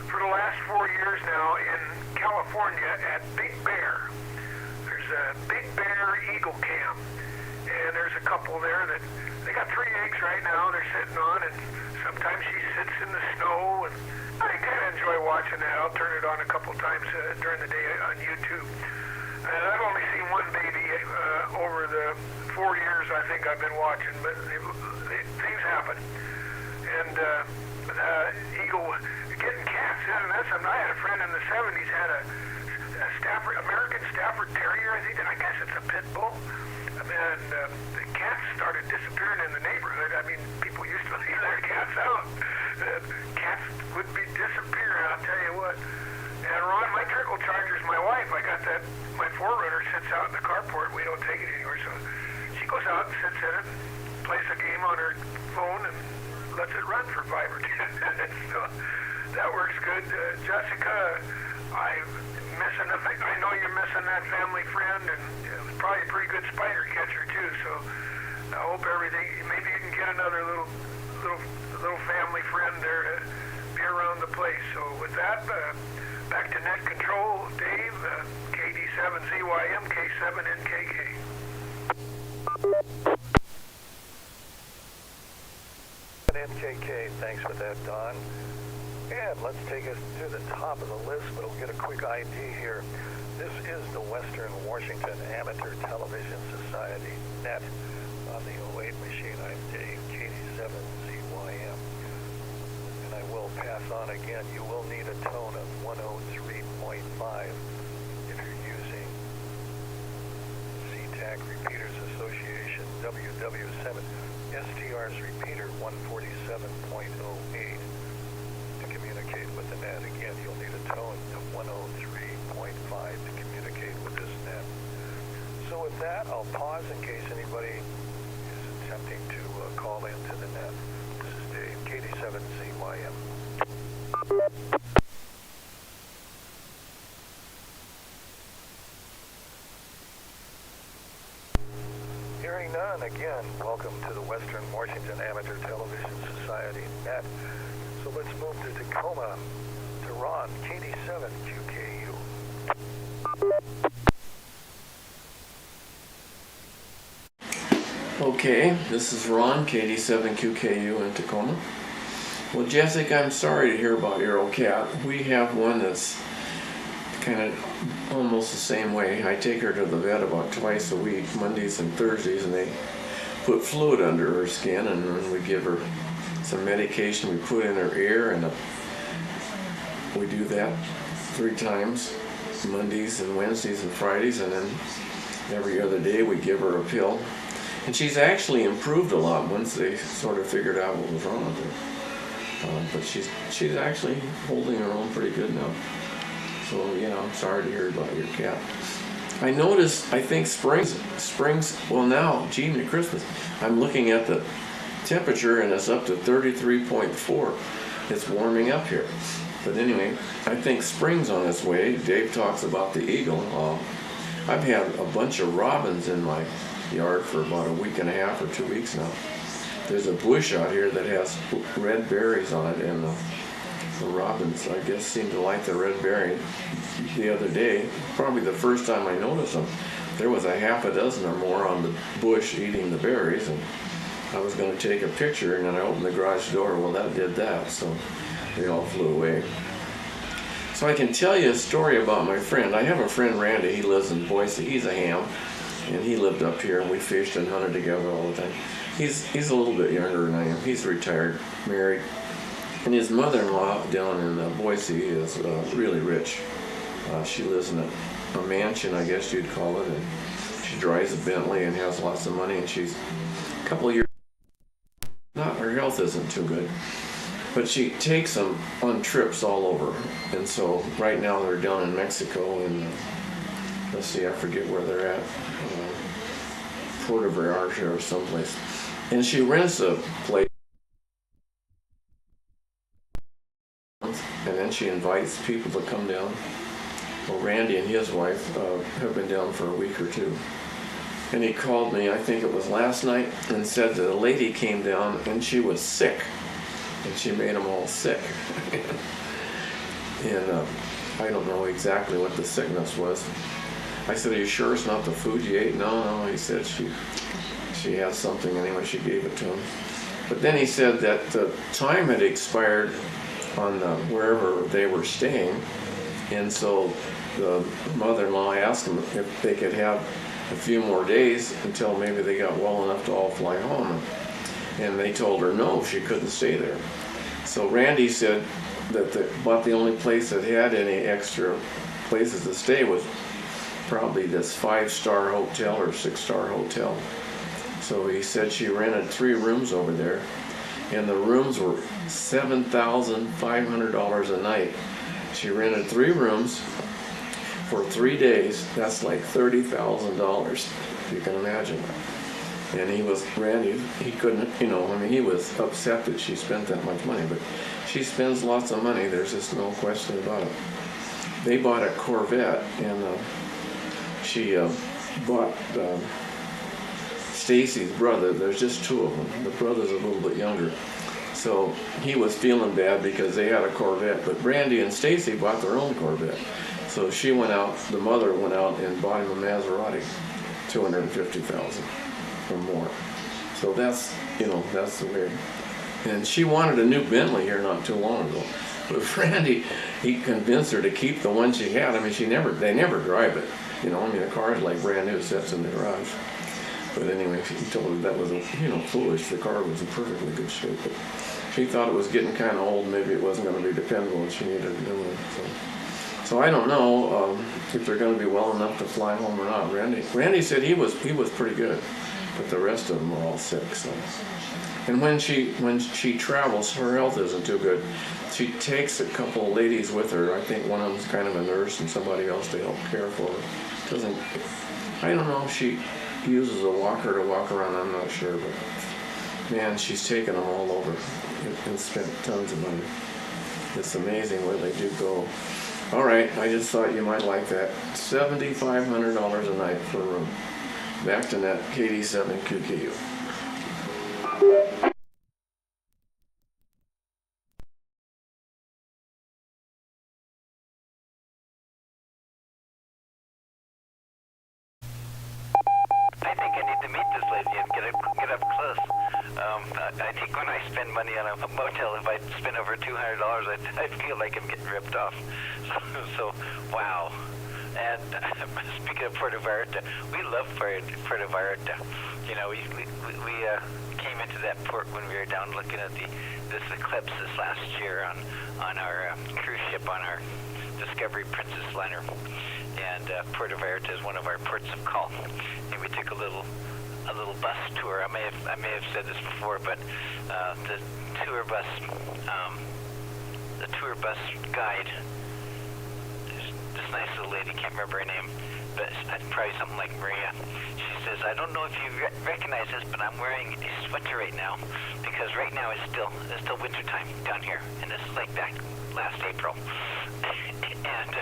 for the last 4 years now in California at Big Bear. There's a Big Bear Eagle Camp, and there's a couple there that they got 3 eggs right now they're sitting on, and sometimes she sits in the snow, and I kind of enjoy watching that. I'll turn it on a couple times during the day on YouTube. And I've only seen one baby over the 4 years I think I've been watching, but things happen. And eagle getting cats in, and that's something. I had a friend in the 70s had a American Stafford Terrier, I guess it's a pit bull. And the cats started disappearing in the neighborhood. I mean, people used to leave their cats out. Cats would be disappearing, I'll tell you what. And Ron, my turbocharger's my wife. I got that, my 4Runner sits out in the carport. We don't take it anywhere, so she goes out and sits in it, plays a game on her phone, and lets it run for 5 or 10 minutes. So that works good. Jessica, I know you're missing that family friend, and it was probably a pretty good spider catcher too. So I hope everything. Maybe you can get another little family friend there to be around the place. So with that, back to net control, Dave, KD7ZYM, K7NKK. NKK, thanks for that, Don. And let's take us to the top of the list, but we'll get a quick ID here. This is the Western Washington Amateur Television Society net on the 08 machine. I'm Dave, KD7ZYM. And I will pass on again. You will need a tone of 103.5 if you're using SeaTac Repeaters Association WW7ATS repeater 147.08. To communicate with the net. Again, you'll need a tone of 103.5 to communicate with this net. So with that, I'll pause in case anybody is attempting to call into the net. This is Dave, KD7ZYM. Hearing none, again, welcome to the Western Washington Amateur Television Society net. So let's move to Tacoma, to Ron, KD7QKU. Okay, this is Ron, KD7QKU in Tacoma. Well, Jessica, I'm sorry to hear about your old cat. We have one that's kind of almost the same way. I take her to the vet about twice a week, Mondays and Thursdays, and they put fluid under her skin, and then we give her some medication we put in her ear, and we do that 3 times, Mondays and Wednesdays and Fridays, and then every other day we give her a pill. And she's actually improved a lot once they sort of figured out what was wrong with her. But she's actually holding her own pretty good now. So yeah, I'm sorry to hear about your cat. I noticed, I think springs, well now, gee, Christmas, I'm looking at the temperature and it's up to 33.4. It's warming up here. But anyway, I think spring's on its way. Dave talks about the eagle. I've had a bunch of robins in my yard for about a week and a half or 2 weeks now. There's a bush out here that has red berries on it, and the robins, I guess, seem to like the red berry. The other day, probably the first time I noticed them, there was a half a dozen or more on the bush eating the berries, and I was going to take a picture, and then I opened the garage door. Well, that did that, so they all flew away. So I can tell you a story about my friend. I have a friend, Randy. He lives in Boise. He's a ham, and he lived up here, and we fished and hunted together all the time. He's a little bit younger than I am. He's retired, married, and his mother-in-law down in Boise is really rich. She lives in a mansion, I guess you'd call it, and she drives a Bentley and has lots of money, and she's a couple of years, her health isn't too good, but she takes them on trips all over. And so right now they're down in Mexico, and let's see, I forget where they're at, Puerto Vallarta or someplace. And she rents a place, and then she invites people to come down. Well, Randy and his wife have been down for a week or two. And he called me, I think it was last night, and said that a lady came down and she was sick. And she made them all sick. And I don't know exactly what the sickness was. I said, are you sure it's not the food you ate? No, he said she had something anyway, she gave it to him. But then he said that the time had expired on wherever they were staying, and so the mother-in-law asked them if they could have a few more days until maybe they got well enough to all fly home. And they told her no, she couldn't stay there. So Randy said that about the only place that had any extra places to stay was probably this 5-star hotel or 6-star hotel. So he said she rented 3 rooms over there, and the rooms were $7,500 a night. She rented 3 rooms for 3 days. That's like $30,000, if you can imagine. And Randy, he couldn't, he was upset that she spent that much money, but she spends lots of money, there's just no question about it. They bought a Corvette, and she bought Stacy's brother. There's just 2 of them. The brother's a little bit younger. So he was feeling bad because they had a Corvette, but Randy and Stacy bought their own Corvette. So she went out, the mother went out and bought him a Maserati, $250,000 or more. So that's the way. And she wanted a new Bentley here not too long ago. But Randy, he convinced her to keep the one she had. I mean, they never drive it. The car's like brand new, sits in the garage. But anyway, he told her that was, foolish. The car was in perfectly good shape. But she thought it was getting kind of old. Maybe it wasn't going to be dependable, and she needed a new one. So I don't know if they're going to be well enough to fly home or not. Randy said he was pretty good, but the rest of them were all sick. So, and when she travels, her health isn't too good. She takes a couple of ladies with her. I think one of them's kind of a nurse and somebody else to help care for her. I don't know if she uses a walker to walk around, I'm not sure, but man, she's taken them all over and spent tons of money. It's amazing where they do go. All right, I just thought you might like that. $7,500 a night for a room. Back to net, KD7QKU. I think I need to meet this lady and get up close. I think when I spend money on a motel, if I spend over $200, I feel like I'm getting ripped off. So wow. And speaking of Puerto Vallarta, we love Puerto Vallarta. You know, we came into that port when we were down looking at this eclipse this last year on our cruise ship on our Discovery Princess liner. And Puerto Vallarta is one of our ports of call. And we took a little bus tour. I may have said this before, but the tour bus guide, this nice little lady, can't remember her name, but it's probably something like Maria. She says, I don't know if you recognize this, but I'm wearing a sweater right now because right now it's still winter time down here, and this is like back last April, and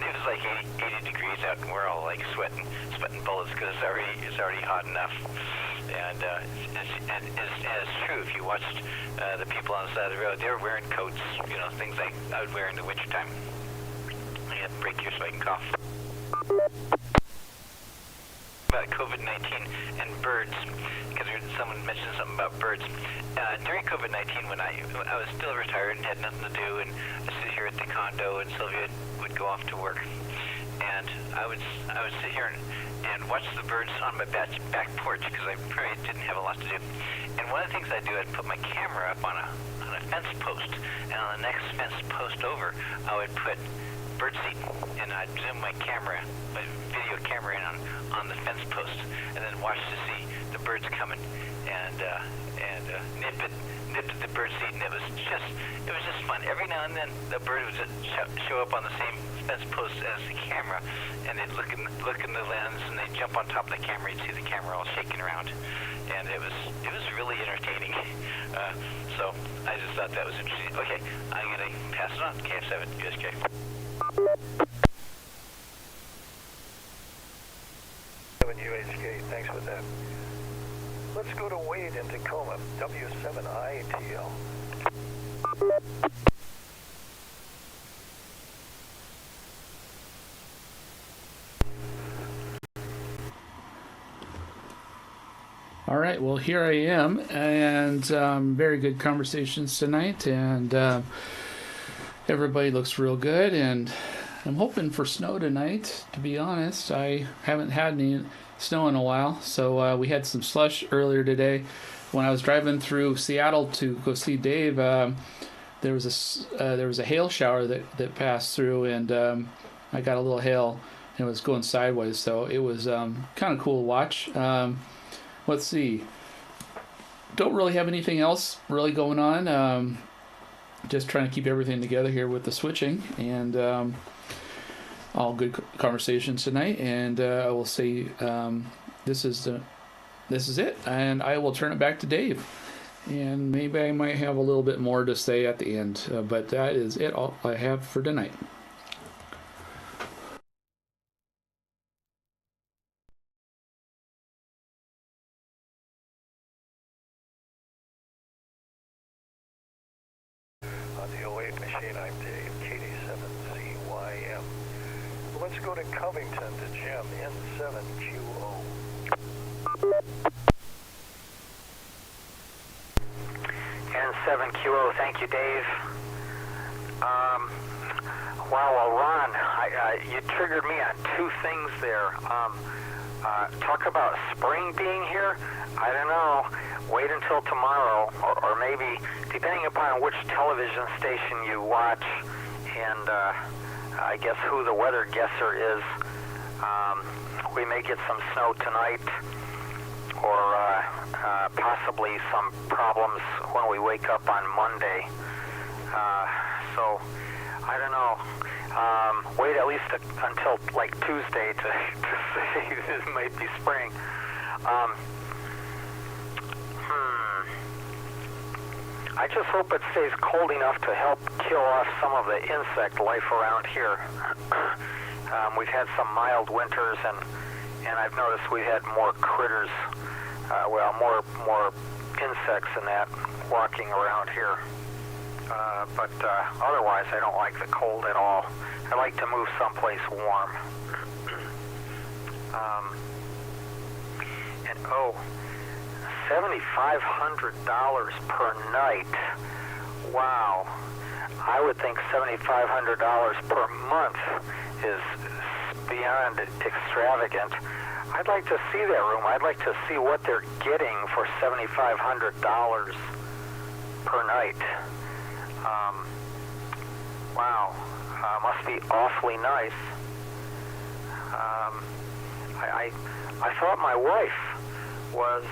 it was like 80 degrees out, and we're all like sweating bullets because it's already hot enough. And it's true. If you watched the people on the side of the road, they were wearing coats, you know, things like I would wear in the wintertime. I have to break here so I can cough. About COVID-19 and birds, because someone mentioned something about birds. During COVID-19, when I was still retired and had nothing to do, and I sit here at the condo, and Sylvia would go off to work, and I would sit here and watch the birds on my back porch because I probably didn't have a lot to do. And one of the things I do, I'd put my camera up on a fence post, and on the next fence post over, I would put birdseed, and I'd zoom my video camera in on the fence post, and then watch to see the birds coming and nip at the birdseed, and it was just fun. Every now and then, the bird would just show up on the same fence post as the camera, and they'd look in the lens, and they'd jump on top of the camera. You'd see the camera all shaking around, and it was really entertaining. So I just thought that was interesting. Okay, I'm gonna pass it on. KF7 USK. UHK, thanks for that. Let's go to Wade in Tacoma, W7ATS. All right, well, here I am, and very good conversations tonight, and everybody looks real good, and I'm hoping for snow tonight, to be honest. I haven't had any snow in a while, so we had some slush earlier today. When I was driving through Seattle to go see Dave, there was a hail shower that passed through, and I got a little hail, and it was going sideways, so it was kind of cool to watch. Let's see. Don't really have anything else really going on. Just trying to keep everything together here with the switching, and all good conversations tonight. And I will say this is it, and I will turn it back to Dave. And maybe I might have a little bit more to say at the end, but that is it. All I have for tonight. On the 08 machine, I'm Dave, KD7ZYM. Let's go to Covington to Jim, N7QO. N7QO, thank you, Dave. Well, Ron, you triggered me on two things there. Talk about spring being here. I don't know. Wait until tomorrow, or maybe, depending upon which television station you watch, and I guess who the weather guesser is, we may get some snow tonight, or possibly some problems when we wake up on Monday. So, I don't know. Wait at least until like Tuesday to say this might be spring. I just hope it stays cold enough to help kill off some of the insect life around here. We've had some mild winters, and I've noticed we've had more critters, more insects and that walking around here. But otherwise, I don't like the cold at all. I like to move someplace warm. And $7,500 per night. Wow. I would think $7,500 per month is beyond extravagant. I'd like to see that room. I'd like to see what they're getting for $7,500 per night. Wow. Must be awfully nice. I thought my wife was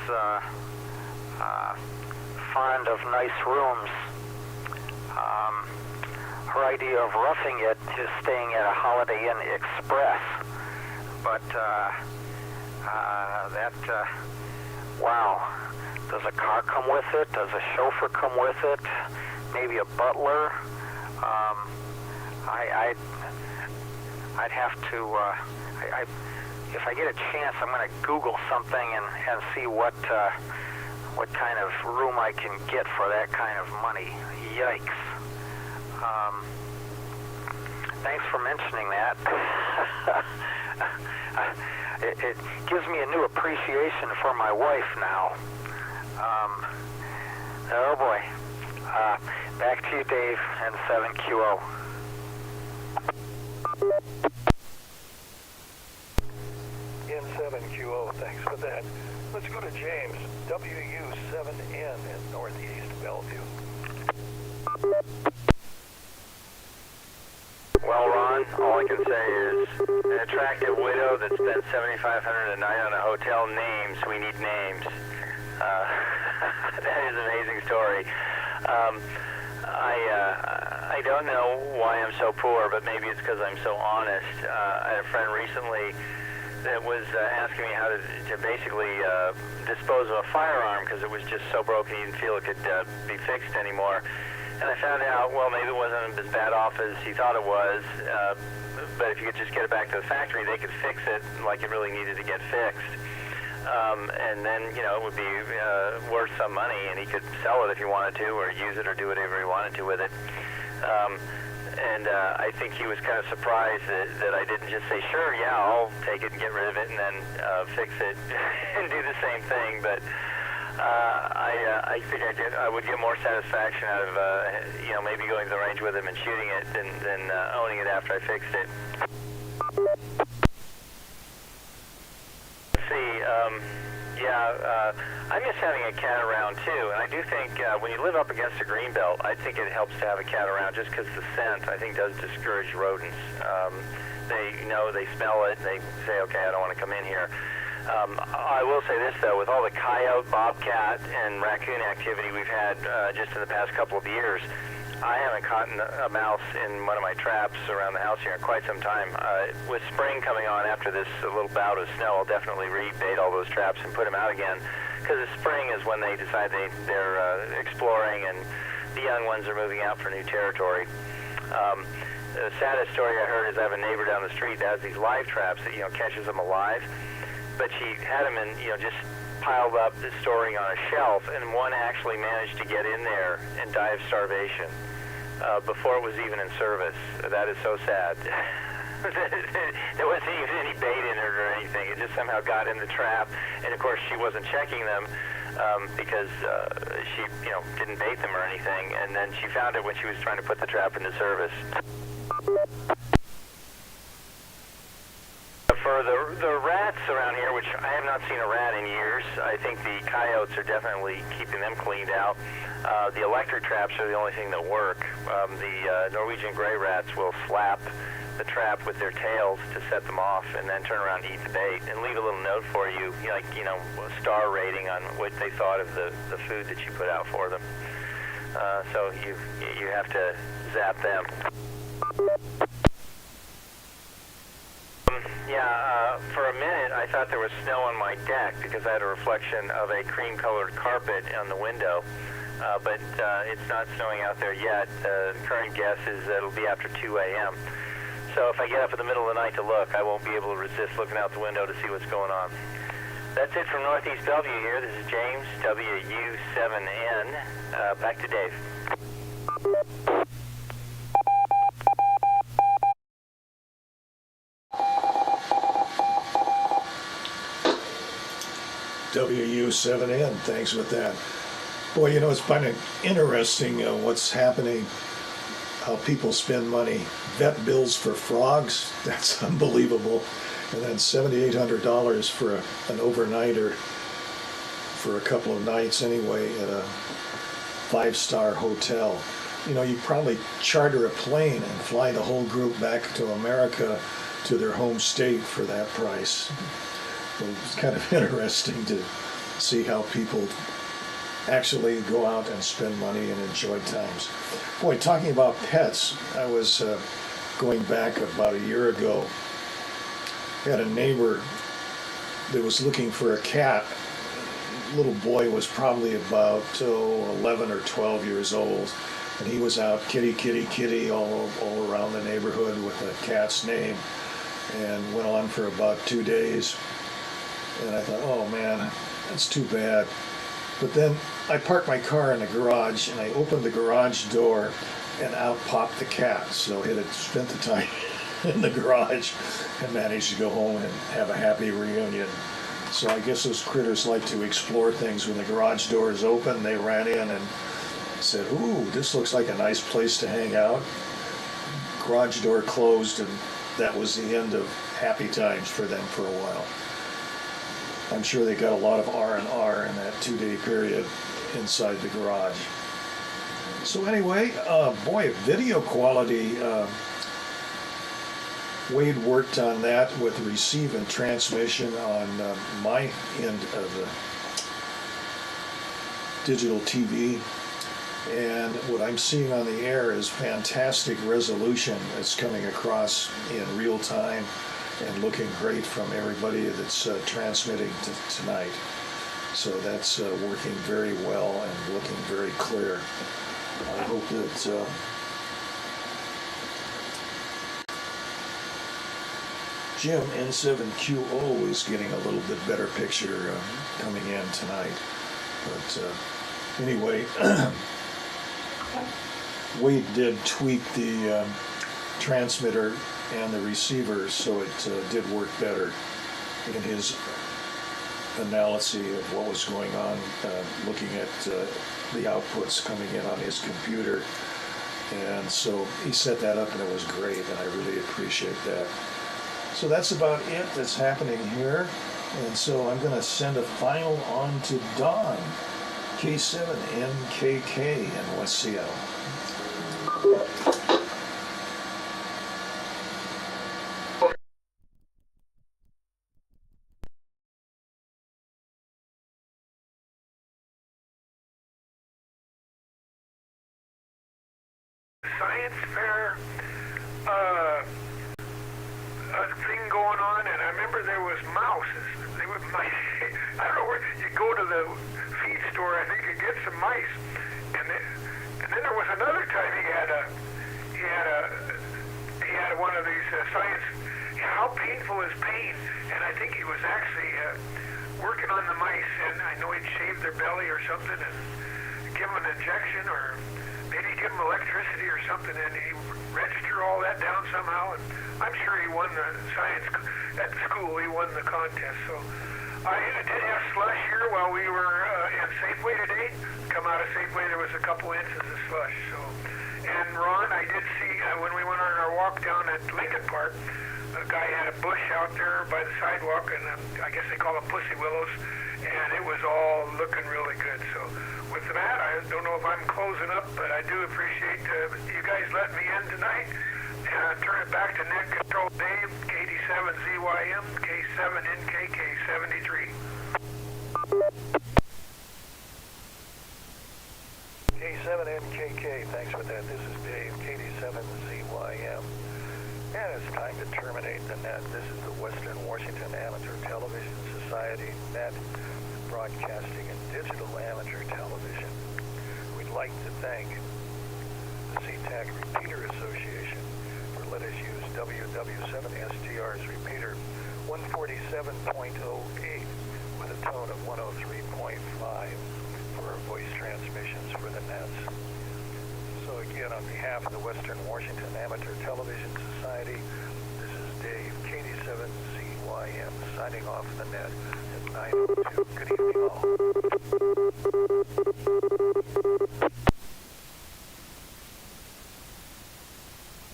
fond of nice rooms. Her idea of roughing it is staying at a Holiday Inn Express. But wow. Does a car come with it? Does a chauffeur come with it? Maybe a butler? I'd have to, if I get a chance, I'm going to Google something and see what kind of room I can get for that kind of money. Yikes. Thanks for mentioning that. It gives me a new appreciation for my wife now. Oh boy. Back to you, Dave, and 7QO. N7QO, thanks for that. Let's go to James, WW7N in Northeast Bellevue. Well, Ron, all I can say is an attractive widow that spent $7,500 a night on a hotel. Names, we need names. That is an amazing story. I don't know why I'm so poor, but maybe it's because I'm so honest. I had a friend recently that was asking me how to basically dispose of a firearm because it was just so broken he didn't feel it could be fixed anymore. And I found out, well, maybe it wasn't as bad off as he thought it was, but if you could just get it back to the factory, they could fix it like it really needed to get fixed. And then, you know, it would be worth some money, and he could sell it if he wanted to, or use it, or do whatever he wanted to with it. And I think he was kind of surprised that I didn't just say, sure, yeah, I'll take it and get rid of it, and then fix it and do the same thing. But I think I would get more satisfaction out of, you know, maybe going to the range with him and shooting it than owning it after I fixed it. I miss having a cat around too, and I do think when you live up against a greenbelt, I think it helps to have a cat around just because the scent, I think, does discourage rodents. They know, they smell it, and they say, okay, I don't want to come in here. I will say this, though, with all the coyote, bobcat, and raccoon activity we've had just in the past couple of years, I haven't caught a mouse in one of my traps around the house here in quite some time. With spring coming on after this little bout of snow, I'll definitely rebait all those traps and put them out again, because the spring is when they decide they're exploring and the young ones are moving out for new territory. The saddest story I heard is I have a neighbor down the street that has these live traps that, you know, catches them alive, but she had them in, you know, just piled up, storing on a shelf, and one actually managed to get in there and die of starvation before it was even in service. That is so sad. There wasn't even any bait in it or anything. It just somehow got in the trap, and of course she wasn't checking them because she, you know, didn't bait them or anything, and then she found it when she was trying to put the trap into service. For the rats around here, which I have not seen a rat in years, I think the coyotes are definitely keeping them cleaned out. The electric traps are the only thing that work. The Norwegian gray rats will slap the trap with their tails to set them off, and then turn around and eat the bait and leave a little note for you, like, you know, a star rating on what they thought of the food that you put out for them. So you have to zap them. For a minute I thought there was snow on my deck because I had a reflection of a cream-colored carpet on the window, but it's not snowing out there yet. The current guess is that it'll be after 2 a.m. So if I get up in the middle of the night to look, I won't be able to resist looking out the window to see what's going on. That's it from Northeast Bellevue here. This is James, WU7N. Back to Dave. WU7N, thanks with that. Boy, it's kind of interesting what's happening, how people spend money. Vet bills for frogs, that's unbelievable. And then $7,800 for an overnighter for a couple of nights anyway at a 5-star hotel. You probably charter a plane and fly the whole group back to America to their home state for that price. It's kind of interesting to see how people actually go out and spend money and enjoy times. Boy, talking about pets, I was going back about a year ago. I had a neighbor that was looking for a cat. Little boy was probably about 11 or 12 years old, and he was out kitty, kitty, kitty all around the neighborhood with a cat's name, and went on for about 2 days. And I thought, oh man, that's too bad. But then I parked my car in the garage, and I opened the garage door, and out popped the cat. So it had spent the time in the garage and managed to go home and have a happy reunion. So I guess those critters like to explore things. When the garage door is open, they ran in and said, ooh, this looks like a nice place to hang out. Garage door closed, and that was the end of happy times for them for a while. I'm sure they got a lot of R&R in that 2-day period inside the garage. So anyway, boy, video quality, Wade worked on that with receive and transmission on my end of the digital TV. And what I'm seeing on the air is fantastic resolution that's coming across in real time and looking great from everybody that's transmitting tonight. So that's working very well and looking very clear. I hope that Jim N7QO is getting a little bit better picture coming in tonight. But anyway, Wade did tweak the transmitter and the receiver so it did work better in his analysis of what was going on, looking at the outputs coming in on his computer. And so he set that up, and it was great, and I really appreciate that. So that's about it that's happening here. And so I'm going to send a final on to Don, K7NKK in West Seattle. Science fair thing going on, and I remember there was mouses. They were mice. I don't know where you go to the feed store, I think, and get some mice. And then there was another time he had one of these science. How painful is pain? And I think he was actually working on the mice, and I know he'd shave their belly or something and give them an injection, or maybe give them electricity or something, and he registered all that down somehow, and I'm sure he won the science at school. He won the contest. So I did have slush here while we were in Safeway today. Come out of Safeway, there was a couple inches of slush. So, and Ron, I did see when we went on our walk down at Lincoln Park, a guy had a bush out there by the sidewalk, and I guess they call them pussy willows, and it was all looking really good. So with that, I don't know if I'm closing up, but I do appreciate you guys letting me in tonight. And I turn it back to Net Control Dave, K87ZYM, K7NKK73. K7NKK, thanks for that. This is Dave, K87ZYM. And it's time to terminate the net. This is the Western Washington Amateur Television Society net, broadcasting and digital amateur television. We'd like to thank the SeaTac Repeater Association for letting us use WW7STR's repeater 147.08 with a tone of 103.5 for our voice transmissions for the nets. So again, on behalf of the Western Washington Amateur Television Society, this is Dave, K87ZYM. am signing off the net at 9:02. Good evening, all.